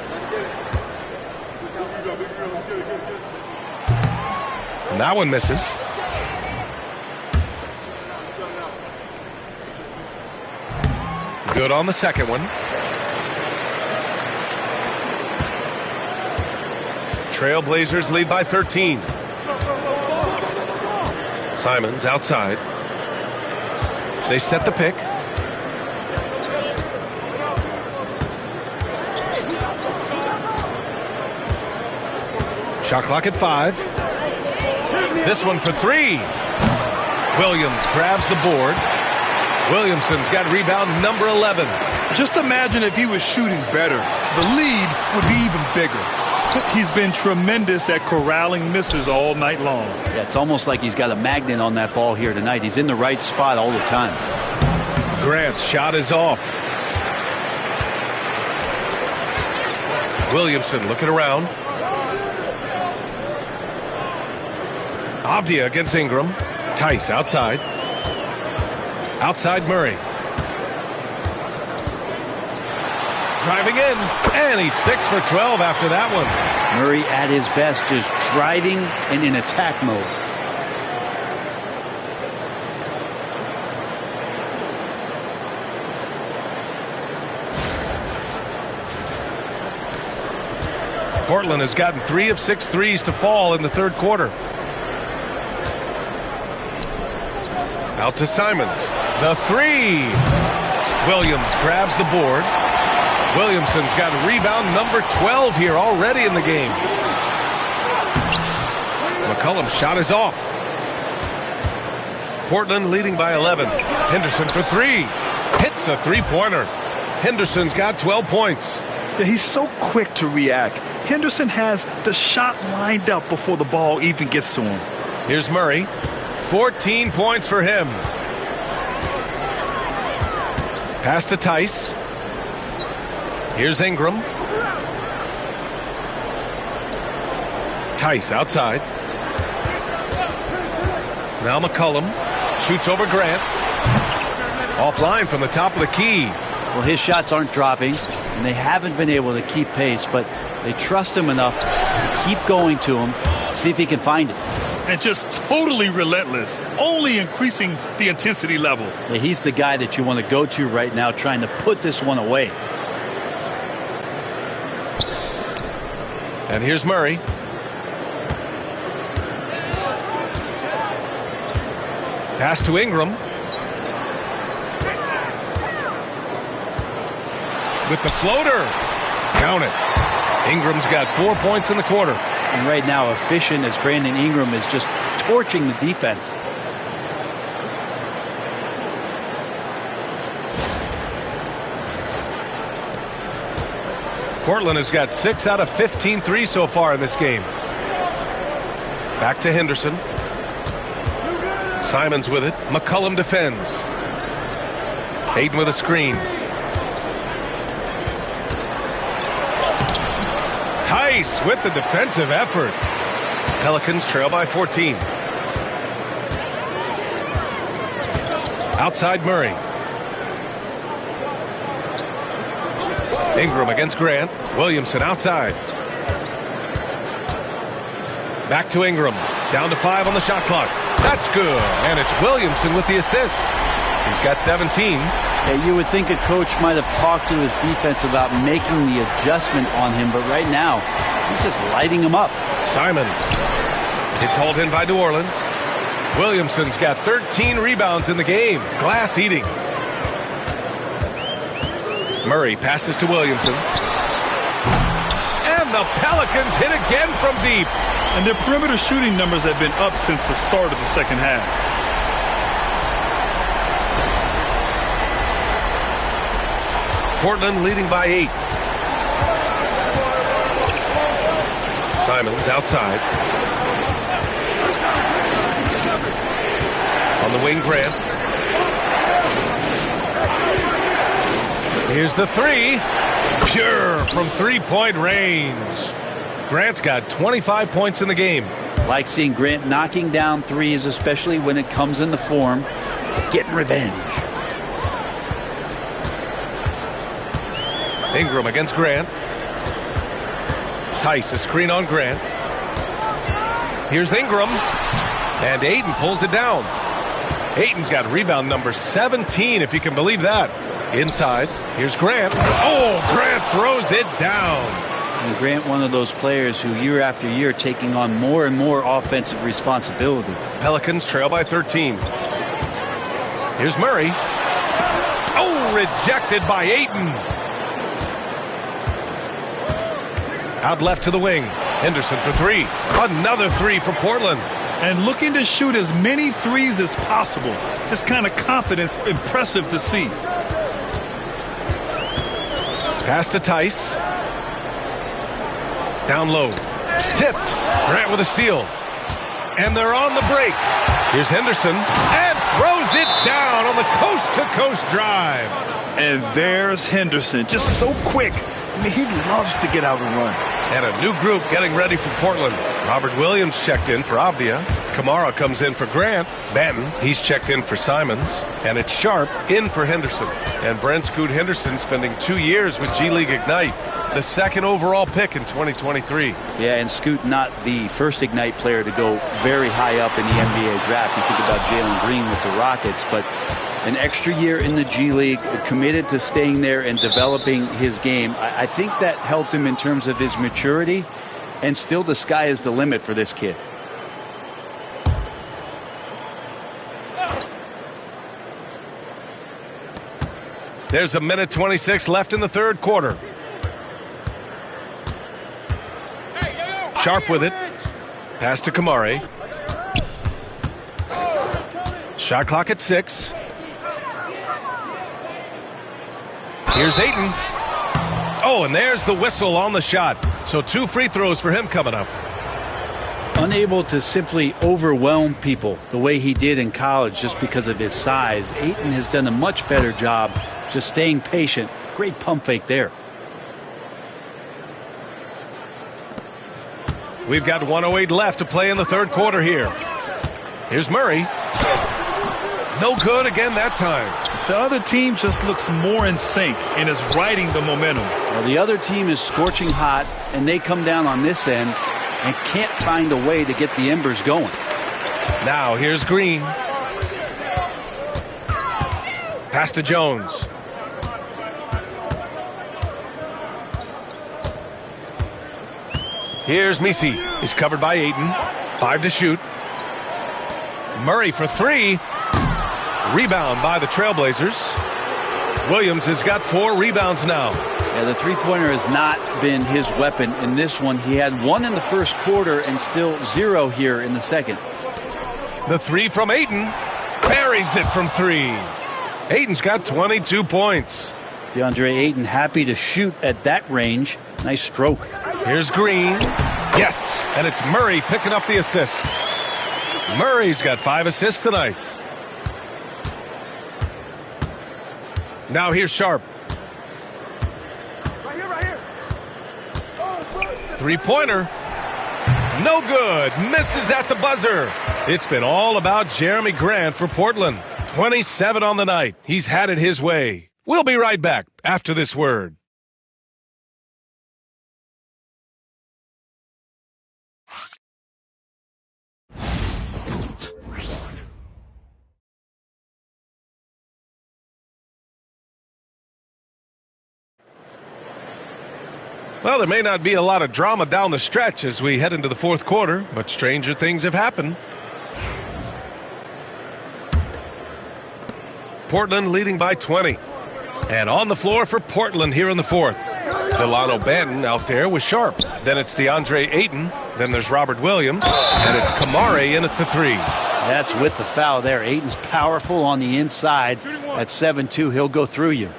And that one misses. Good on the second one. Trailblazers lead by 13. Simons outside. They set the pick. Shot clock at 5. This one for 3. Williams grabs the board. Williamson's got rebound number 11. Just imagine if he was shooting better. The lead would be even bigger. He's been tremendous at corralling misses all night long. Yeah, it's almost like he's got a magnet on that ball here tonight. He's in the right spot all the time. Grant's shot is off. Williamson looking around. Avdia against Ingram. Tice outside. Outside Murray. Driving in, and he's 6 for 12 after that one. Murray at his best, just driving and in attack mode. Portland has gotten 3 of 6 threes to fall in the third quarter. Out to Simons. The 3. Williams grabs the board. Williamson's got rebound number 12 here already in the game. McCollum's shot is off. Portland leading by 11. Henderson for 3. Hits a three-pointer. Henderson's got 12 points. Yeah, he's so quick to react. Henderson has the shot lined up before the ball even gets to him. Here's Murray. 14 points for him. Pass to Tice. Here's Ingram. Tice outside. Now McCollum shoots over Grant. Offline from the top of the key. Well, his shots aren't dropping, and they haven't been able to keep pace, but they trust him enough to keep going to him, see if he can find it. And just totally relentless, only increasing the intensity level. Yeah, he's the guy that you want to go to right now, trying to put this one away. And here's Murray. Pass to Ingram. With the floater. Count it. Ingram's got 4 points in the quarter. And right now, efficient as Brandon Ingram is just torching the defense. Portland has got 6 out of 15 threes so far in this game. Back to Henderson. Simons with it. McCollum defends. Hayden with a screen. Tice with the defensive effort. Pelicans trail by 14. Outside Murray. Ingram against Grant. Williamson outside. Back to Ingram. Down to 5 on the shot clock. That's good. And it's Williamson with the assist. He's got 17. Yeah, you would think a coach might have talked to his defense about making the adjustment on him, but right now, he's just lighting him up. Simons. It's hauled in by New Orleans. Williamson's got 13 rebounds in the game. Glass eating. Murray passes to Williamson. And the Pelicans hit again from deep. And their perimeter shooting numbers have been up since the start of the second half. Portland leading by 8. Simons outside. On the wing, Grant. Here's the 3. Pure from three-point range. Grant's got 25 points in the game. Like seeing Grant knocking down threes, especially when it comes in the form of getting revenge. Ingram against Grant. Tice, a screen on Grant. Here's Ingram. And Aiden pulls it down. Ayton's got rebound number 17, if you can believe that. Inside, here's Grant. Oh, Grant throws it down. And Grant, one of those players who year after year taking on more and more offensive responsibility. Pelicans trail by 13. Here's Murray. Oh, rejected by Ayton. Out left to the wing. Henderson for three. Another three for Portland. And looking to shoot as many threes as possible. This kind of confidence, impressive to see. Pass to Tice. Down low. Tipped. Grant with a steal. And they're on the break. Here's Henderson. And throws it down on the coast-to-coast drive. And there's Henderson. Just so quick. I mean, he loves to get out and run. And a new group getting ready for Portland. Robert Williams checked in for Avdia. Kamara comes in for Grant. Banton, he's checked in for Simons. And it's Sharp in for Henderson. And Brent Scoot Henderson spending 2 years with G League Ignite. The second overall pick in 2023. Yeah, and Scoot not the first Ignite player to go very high up in the NBA draft. You think about Jalen Green with the Rockets, but an extra year in the G League, committed to staying there and developing his game. I think that helped him in terms of his maturity, and still the sky is the limit for this kid. There's a minute 26 left in the third quarter. Sharp with it. Pass to Kamari. Shot clock at 6. Here's Ayton. Oh, and there's the whistle on the shot. So 2 free throws for him coming up. Unable to simply overwhelm people the way he did in college just because of his size. Ayton has done a much better job just staying patient. Great pump fake there. We've got 1:08 left to play in the third quarter here. Here's Murray. No good again that time. The other team just looks more in sync and is riding the momentum. Well, the other team is scorching hot, and they come down on this end and can't find a way to get the embers going. Now here's Green. Pass to Jones. Here's Misi. He's covered by Ayton. 5 to shoot. Murray for 3. Rebound by the Trailblazers. Williams has got 4 rebounds now. Yeah, the three-pointer has not been his weapon in this one. He had 1 in the first quarter and still 0 here in the second. The 3 from Ayton. Buries it from 3. Ayton's got 22 points. DeAndre Ayton happy to shoot at that range. Nice stroke. Here's Green. Yes, and it's Murray picking up the assist. Murray's got 5 assists tonight. Now here's Sharp. Right here. Three-pointer. No good. Misses at the buzzer. It's been all about Jeremy Grant for Portland. 27 on the night. He's had it his way. We'll be right back after this word. Well, there may not be a lot of drama down the stretch as we head into the fourth quarter, but stranger things have happened. Portland leading by 20. And on the floor for Portland here in the fourth. Delano Banton out there with Sharp. Then it's DeAndre Ayton. Then there's Robert Williams. And it's Kamari in at the 3. That's with the foul there. Ayton's powerful on the inside. At 7-2, he'll go through you.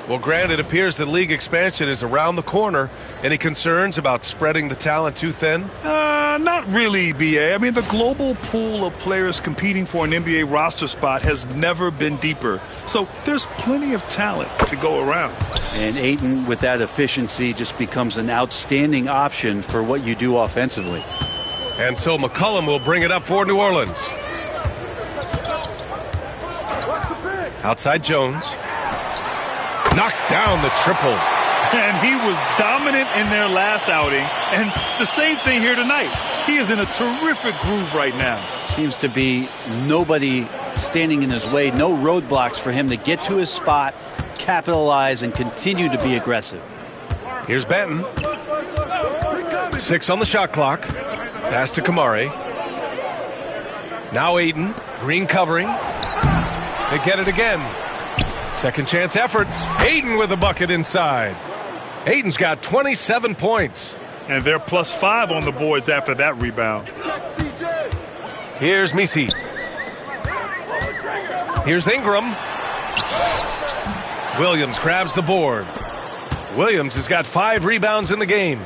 Well, Grant, it appears that league expansion is around the corner. Any concerns about spreading the talent too thin? Not really, B.A. I mean, the global pool of players competing for an NBA roster spot has never been deeper. So there's plenty of talent to go around. And Ayton, with that efficiency, just becomes an outstanding option for what you do offensively. And so McCollum will bring it up for New Orleans. Outside Jones. Knocks down the triple. And he was dominant in their last outing. And the same thing here tonight. He is in a terrific groove right now. Seems to be nobody standing in his way, no roadblocks for him to get to his spot, capitalize, and continue to be aggressive. Here's Benton. 6 on the shot clock. Pass to Kamari. Now Aiden. Green covering. They get it again. Second chance effort. Aiden with a bucket inside. Aiden's got 27 points. And they're +5 on the boards after that rebound. Here's Misi. Here's Ingram. Williams grabs the board. Williams has got 5 rebounds in the game.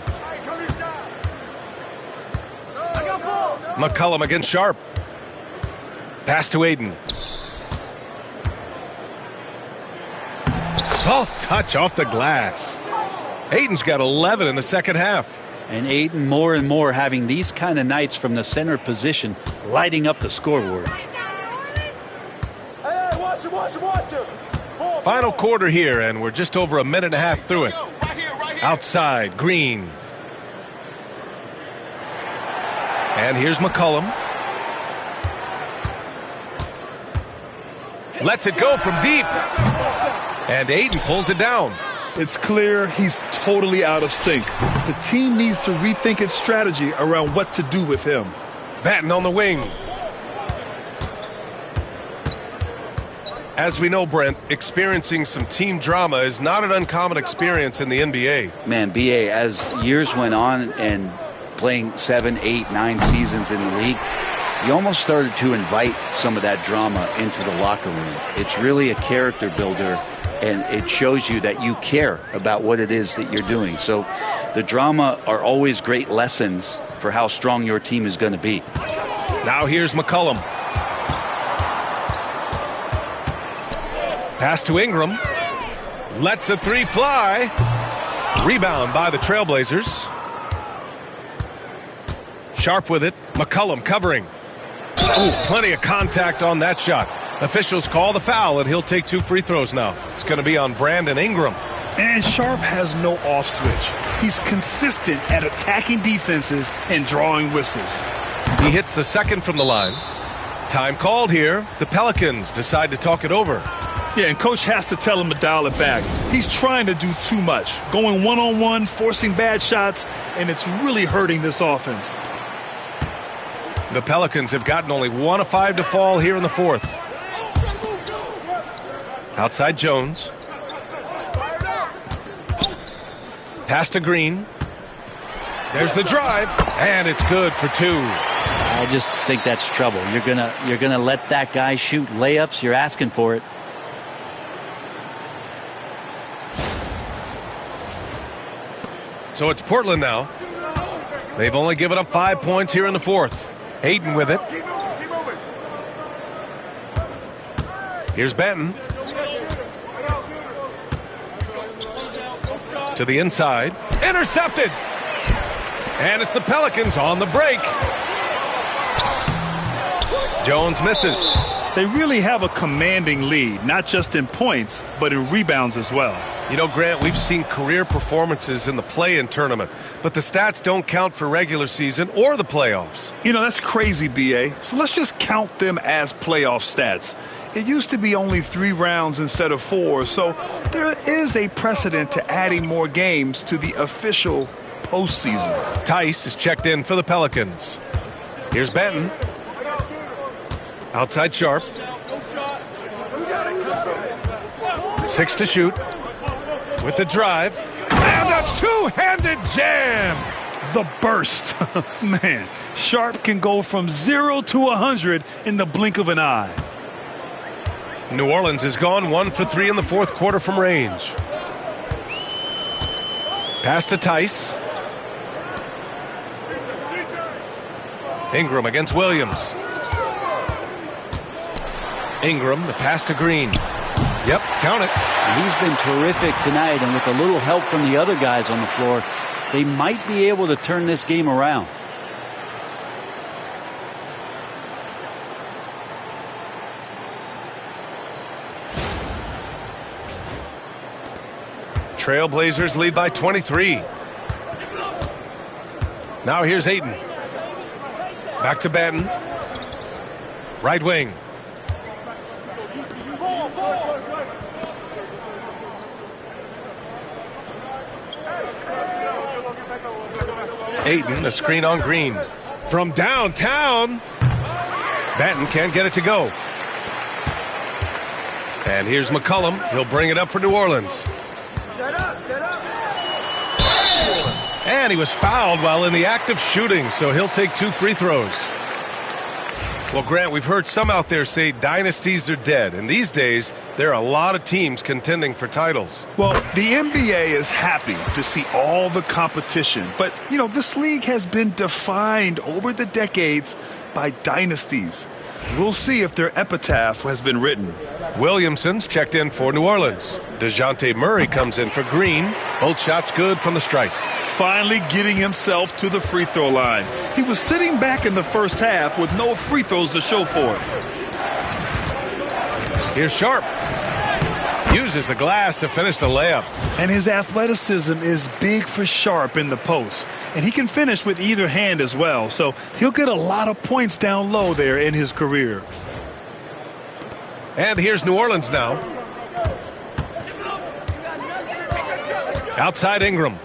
McCollum against Sharp. Pass to Aiden. Soft touch off the glass. Aiden's got 11 in the second half. And Aiden more and more having these kind of nights from the center position, lighting up the scoreboard. Hey, watch him. Final quarter here, and we're just over a minute and a half through it. Outside, Green. And here's McCollum. Lets it go from deep. And Aiden pulls it down. It's clear he's totally out of sync. The team needs to rethink its strategy around what to do with him. Batten on the wing. As we know, Brent, experiencing some team drama is not an uncommon experience in the NBA. Man, BA, as years went on and playing 7, 8, 9 seasons in the league, you almost started to invite some of that drama into the locker room. It's really a character builder, and it shows you that you care about what it is that you're doing. So the drama are always great lessons for how strong your team is going to be. Now here's McCollum. Pass to Ingram. Lets the 3 fly. Rebound by the Trailblazers. Sharp with it. McCollum covering. Oh, plenty of contact on that shot. Officials call the foul, and he'll take 2 free throws now. It's going to be on Brandon Ingram. And Sharp has no off switch. He's consistent at attacking defenses and drawing whistles. He hits the second from the line. Time called here. The Pelicans decide to talk it over. Yeah, and coach has to tell him to dial it back. He's trying to do too much, going one-on-one, forcing bad shots, and it's really hurting this offense. The Pelicans have gotten only 1 of 5 to fall here in the fourth. Outside Jones. Pass to Green. There's the drive, and it's good for 2. I just think that's trouble. You're gonna let that guy shoot layups. You're asking for it. So it's Portland now. They've only given up 5 points here in the fourth. Aiden with it. Here's Benton. To the inside. Intercepted. And it's the Pelicans on the break. Jones misses. They really have a commanding lead, not just in points, but in rebounds as well. You know, Grant, we've seen career performances in the play-in tournament, but the stats don't count for regular season or the playoffs. You know, that's crazy, BA. So let's just count them as playoff stats. It used to be only 3 rounds instead of 4, so there is a precedent to adding more games to the official postseason. Tice is checked in for the Pelicans. Here's Benton. Outside Sharp. 6 to shoot. With the drive. And a 2-handed jam. The burst. Man, Sharp can go from 0 to 100 in the blink of an eye. New Orleans has gone 1 for 3 in the fourth quarter from range. Pass to Tice. Ingram against Williams. Ingram, the pass to Green. Yep, count it. He's been terrific tonight, and with a little help from the other guys on the floor, they might be able to turn this game around. Trailblazers lead by 23. Now here's Ayton. Back to Benton. Right wing. Ayton, a screen on Green. From downtown. Benton can't get it to go. And here's McCollum. He'll bring it up for New Orleans. And he was fouled while in the act of shooting, so he'll take 2 free throws. Well, Grant, we've heard some out there say dynasties are dead, and these days there are a lot of teams contending for titles. Well, the NBA is happy to see all the competition, but, this league has been defined over the decades by dynasties. We'll see if their epitaph has been written. Williamson's checked in for New Orleans. DeJounte Murray comes in for Green. Both shots good from the stripe. Finally getting himself to the free throw line. He was sitting back in the first half with no free throws to show for it. Here's Sharp. Uses the glass to finish the layup. And his athleticism is big for Sharp in the post. And he can finish with either hand as well. So he'll get a lot of points down low there in his career. And here's New Orleans now. Outside Ingram.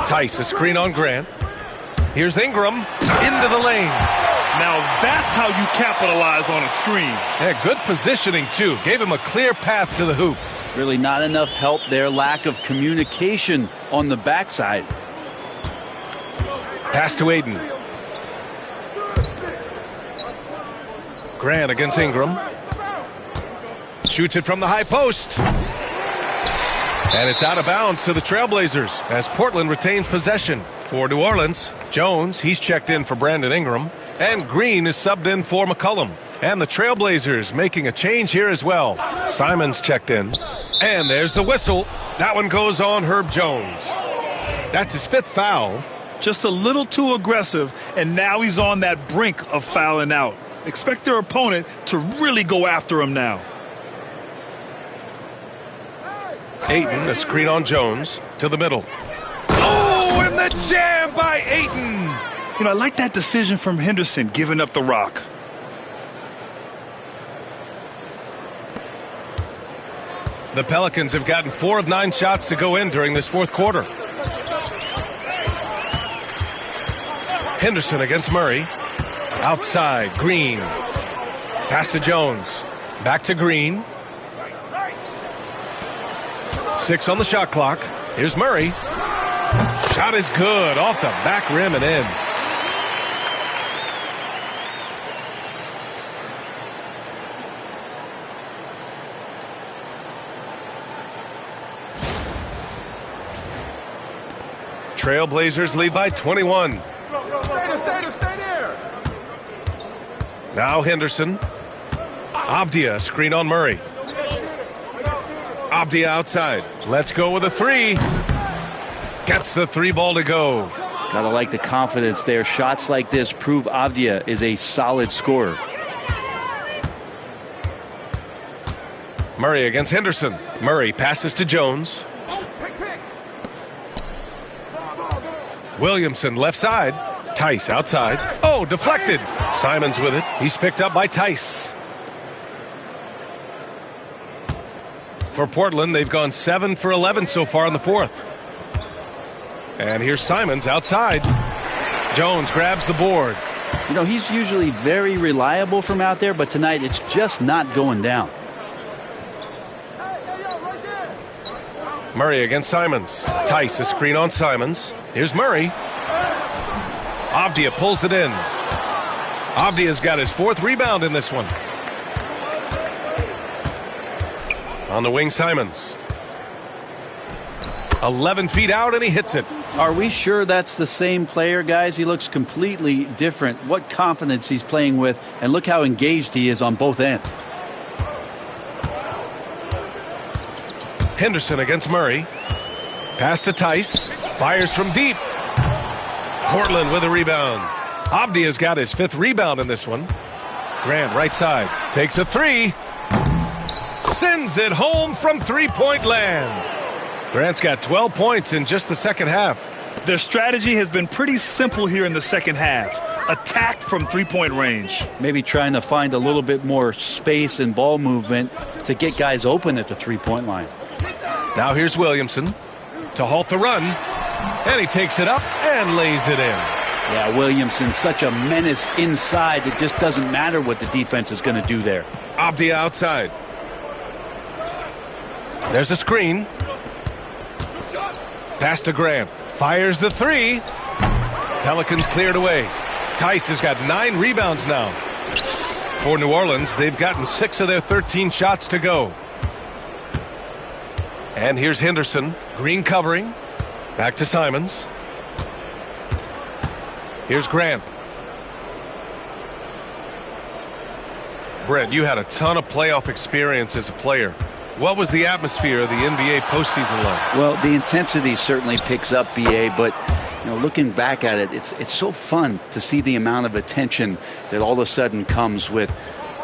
Tice, a screen on Grant. Here's Ingram into the lane. Now that's how you capitalize on a screen. Yeah, good positioning, too. Gave him a clear path to the hoop. Really not enough help there. Lack of communication on the backside. Pass to Ayton. Grant against Ingram. Shoots it from the high post. And it's out of bounds to the Trailblazers as Portland retains possession. For New Orleans, Jones, he's checked in for Brandon Ingram. And Green is subbed in for McCollum. And the Trailblazers making a change here as well. Simon's checked in. And there's the whistle. That one goes on Herb Jones. That's his 5th foul. Just a little too aggressive, and now he's on that brink of fouling out. Expect their opponent to really go after him now. Ayton, a screen on Jones, to the middle. Oh, and the jam by Ayton! I like that decision from Henderson, giving up the rock. The Pelicans have gotten 4 of 9 shots to go in during this 4th quarter. Henderson against Murray. Outside, Green. Pass to Jones. Back to Green. 6 on the shot clock. Here's Murray. Shot is good. Off the back rim and in. Trailblazers lead by 21. Stay there. Now Henderson. Avdia, screen on Murray. Avdia outside. Let's go with a 3. Gets the 3 ball to go. Gotta like the confidence there. Shots like this prove Avdia is a solid scorer. Murray against Henderson. Murray passes to Jones. Williamson left side. Tice outside. Oh, deflected. Simon's with it. He's picked up by Tice. For Portland, they've gone 7 for 11 so far in the 4th. And here's Simons outside. Jones grabs the board. He's usually very reliable from out there, but tonight it's just not going down. Murray against Simons. Tice, a screen on Simons. Here's Murray. Avdia pulls it in. Avdia's got his 4th rebound in this one. On the wing, Simons. 11 feet out, and he hits it. Are we sure that's the same player, guys? He looks completely different. What confidence he's playing with, and look how engaged he is on both ends. Henderson against Murray. Pass to Tice. Fires from deep. Portland with a rebound. Avdia's got his 5th rebound in this one. Grant right side. Takes a 3. Sends it home from 3-point land. Grant's got 12 points in just the second half. Their strategy has been pretty simple here in the second half. attacked from three-point range. Maybe trying to find a little bit more space and ball movement to get guys open at the three-point line. Now here's Williamson to halt the run. And he takes it up and lays it in. Yeah, Williamson, such a menace inside. It just doesn't matter what the defense is going to do there. Avdia outside. There's a screen. Pass to Grant. Fires the three. Pelicans cleared away. Tice has got 9 rebounds now. For New Orleans, they've gotten 6 of their 13 shots to go. And here's Henderson. Green covering. Back to Simons. Here's Grant. Brett, you had a ton of playoff experience as a player. What was the atmosphere of the NBA postseason like? Well, the intensity certainly picks up, BA, but looking back at it, it's so fun to see the amount of attention that all of a sudden comes with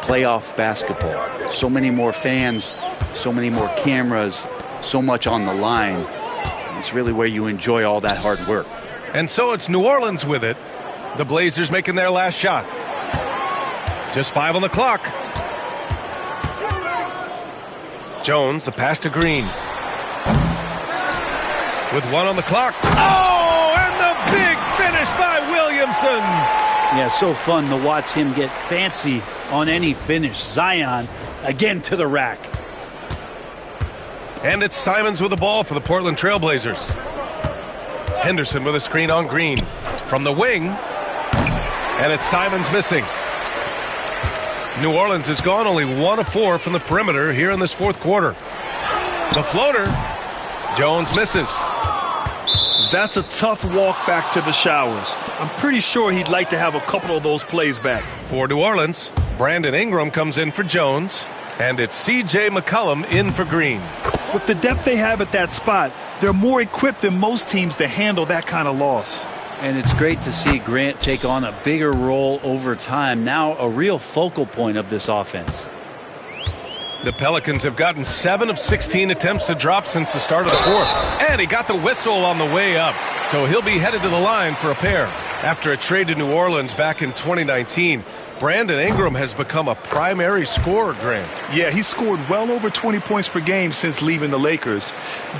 playoff basketball. So many more fans, so many more cameras, so much on the line. It's really where you enjoy all that hard work. And so it's New Orleans with it. The Blazers making their last shot. Just 5 on the clock. Jones, the pass to Green. With 1 on the clock. Oh, and the big finish by Williamson. Yeah, so fun to watch him get fancy on any finish. Zion, again to the rack. And it's Simons with the ball for the Portland Trailblazers. Henderson with a screen on Green. From the wing. And it's Simons missing. New Orleans has gone only 1 of 4 from the perimeter here in this fourth quarter. The floater. Jones misses. That's a tough walk back to the showers. I'm pretty sure he'd like to have a couple of those plays back. For New Orleans, Brandon Ingram comes in for Jones. And it's C.J. McCollum in for Green. With the depth they have at that spot, they're more equipped than most teams to handle that kind of loss. And it's great to see Grant take on a bigger role over time. Now a real focal point of this offense. The Pelicans have gotten 7 of 16 attempts to drop since the start of the fourth. And he got the whistle on the way up. So he'll be headed to the line for a pair. After a trade to New Orleans back in 2019, Brandon Ingram has become a primary scorer, Grant. Yeah, he scored well over 20 points per game since leaving the Lakers.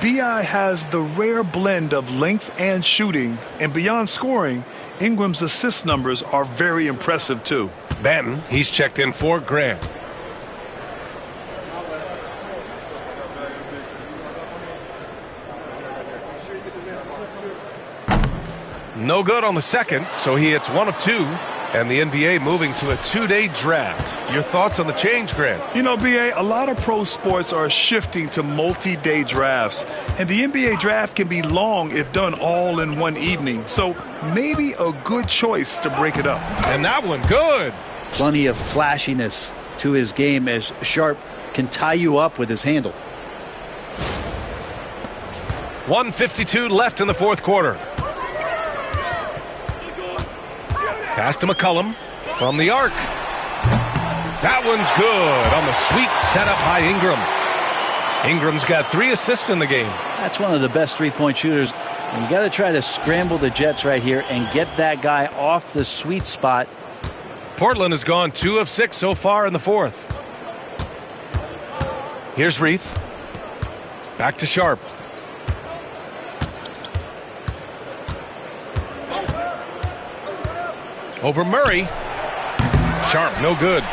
B.I. has the rare blend of length and shooting, and beyond scoring, Ingram's assist numbers are very impressive too. Banton, he's checked in for Grant. No good on the second, so he hits 1 of 2. And the NBA moving to a 2-day draft. Your thoughts on the change, Grant? B.A., a lot of pro sports are shifting to multi-day drafts. And the NBA draft can be long if done all in one evening. So maybe a good choice to break it up. And that one, good. Plenty of flashiness to his game as Sharp can tie you up with his handle. 1:52 left in the fourth quarter. Pass to McCollum from the arc. That one's good on the sweet setup by Ingram. Ingram's got 3 assists in the game. That's one of the best three-point shooters. And you got to try to scramble the Jets right here and get that guy off the sweet spot. Portland has gone 2 of 6 so far in the fourth. Here's Reith. Back to Sharp. Over Murray. Sharp, no good.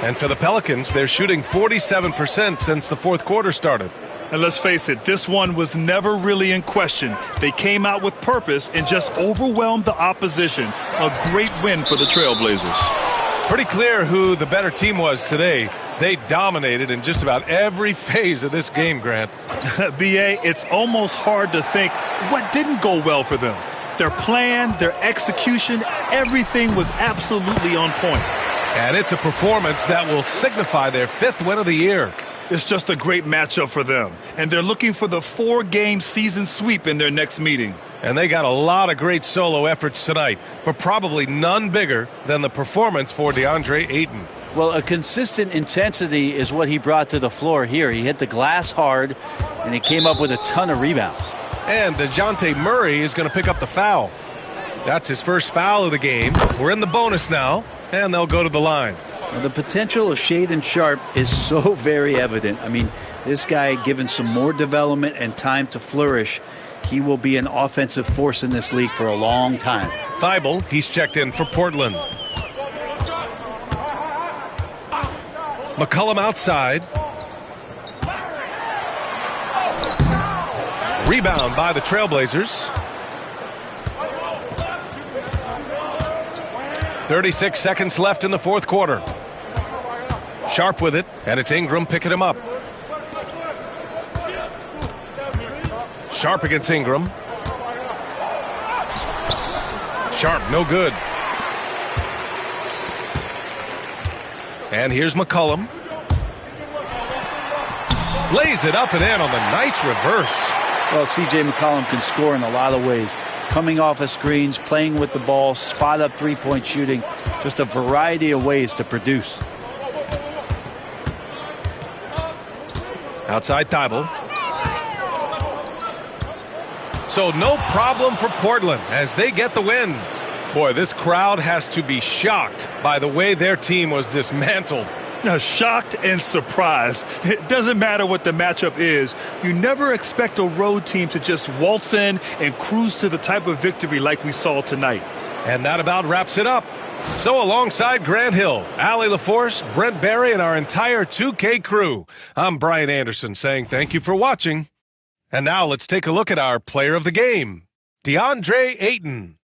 And for the Pelicans, they're shooting 47% since the fourth quarter started. And let's face it, this one was never really in question. They came out with purpose and just overwhelmed the opposition. A great win for the Trailblazers. Pretty clear who the better team was today. They dominated in just about every phase of this game, Grant. B.A., it's almost hard to think what didn't go well for them. Their plan, their execution, everything was absolutely on point. And it's a performance that will signify their 5th win of the year. It's just a great matchup for them. And they're looking for the 4-game season sweep in their next meeting. And they got a lot of great solo efforts tonight, but probably none bigger than the performance for DeAndre Ayton. Well, a consistent intensity is what he brought to the floor here. He hit the glass hard, and he came up with a ton of rebounds. And DeJounte Murray is going to pick up the foul. That's his first foul of the game. We're in the bonus now, and they'll go to the line. Well, the potential of Shaedon Sharpe is so very evident. I mean, this guy, given some more development and time to flourish, he will be an offensive force in this league for a long time. Thibault, he's checked in for Portland. McCollum outside. Rebound by the Trailblazers. 36 seconds left in the fourth quarter. Sharpe with it, and it's Ingram picking him up. Sharpe against Ingram. Sharpe, no good. And here's McCollum. Lays it up and in on the nice reverse. Well, C.J. McCollum can score in a lot of ways. Coming off of screens, playing with the ball, spot up three-point shooting. Just a variety of ways to produce. Outside Thibault. So no problem for Portland as they get the win. Boy, this crowd has to be shocked by the way their team was dismantled. Now, shocked and surprised. It doesn't matter what the matchup is. You never expect a road team to just waltz in and cruise to the type of victory like we saw tonight. And that about wraps it up. So alongside Grant Hill, Allie LaForce, Brent Barry, and our entire 2K crew, I'm Brian Anderson saying thank you for watching. And now let's take a look at our player of the game, DeAndre Ayton.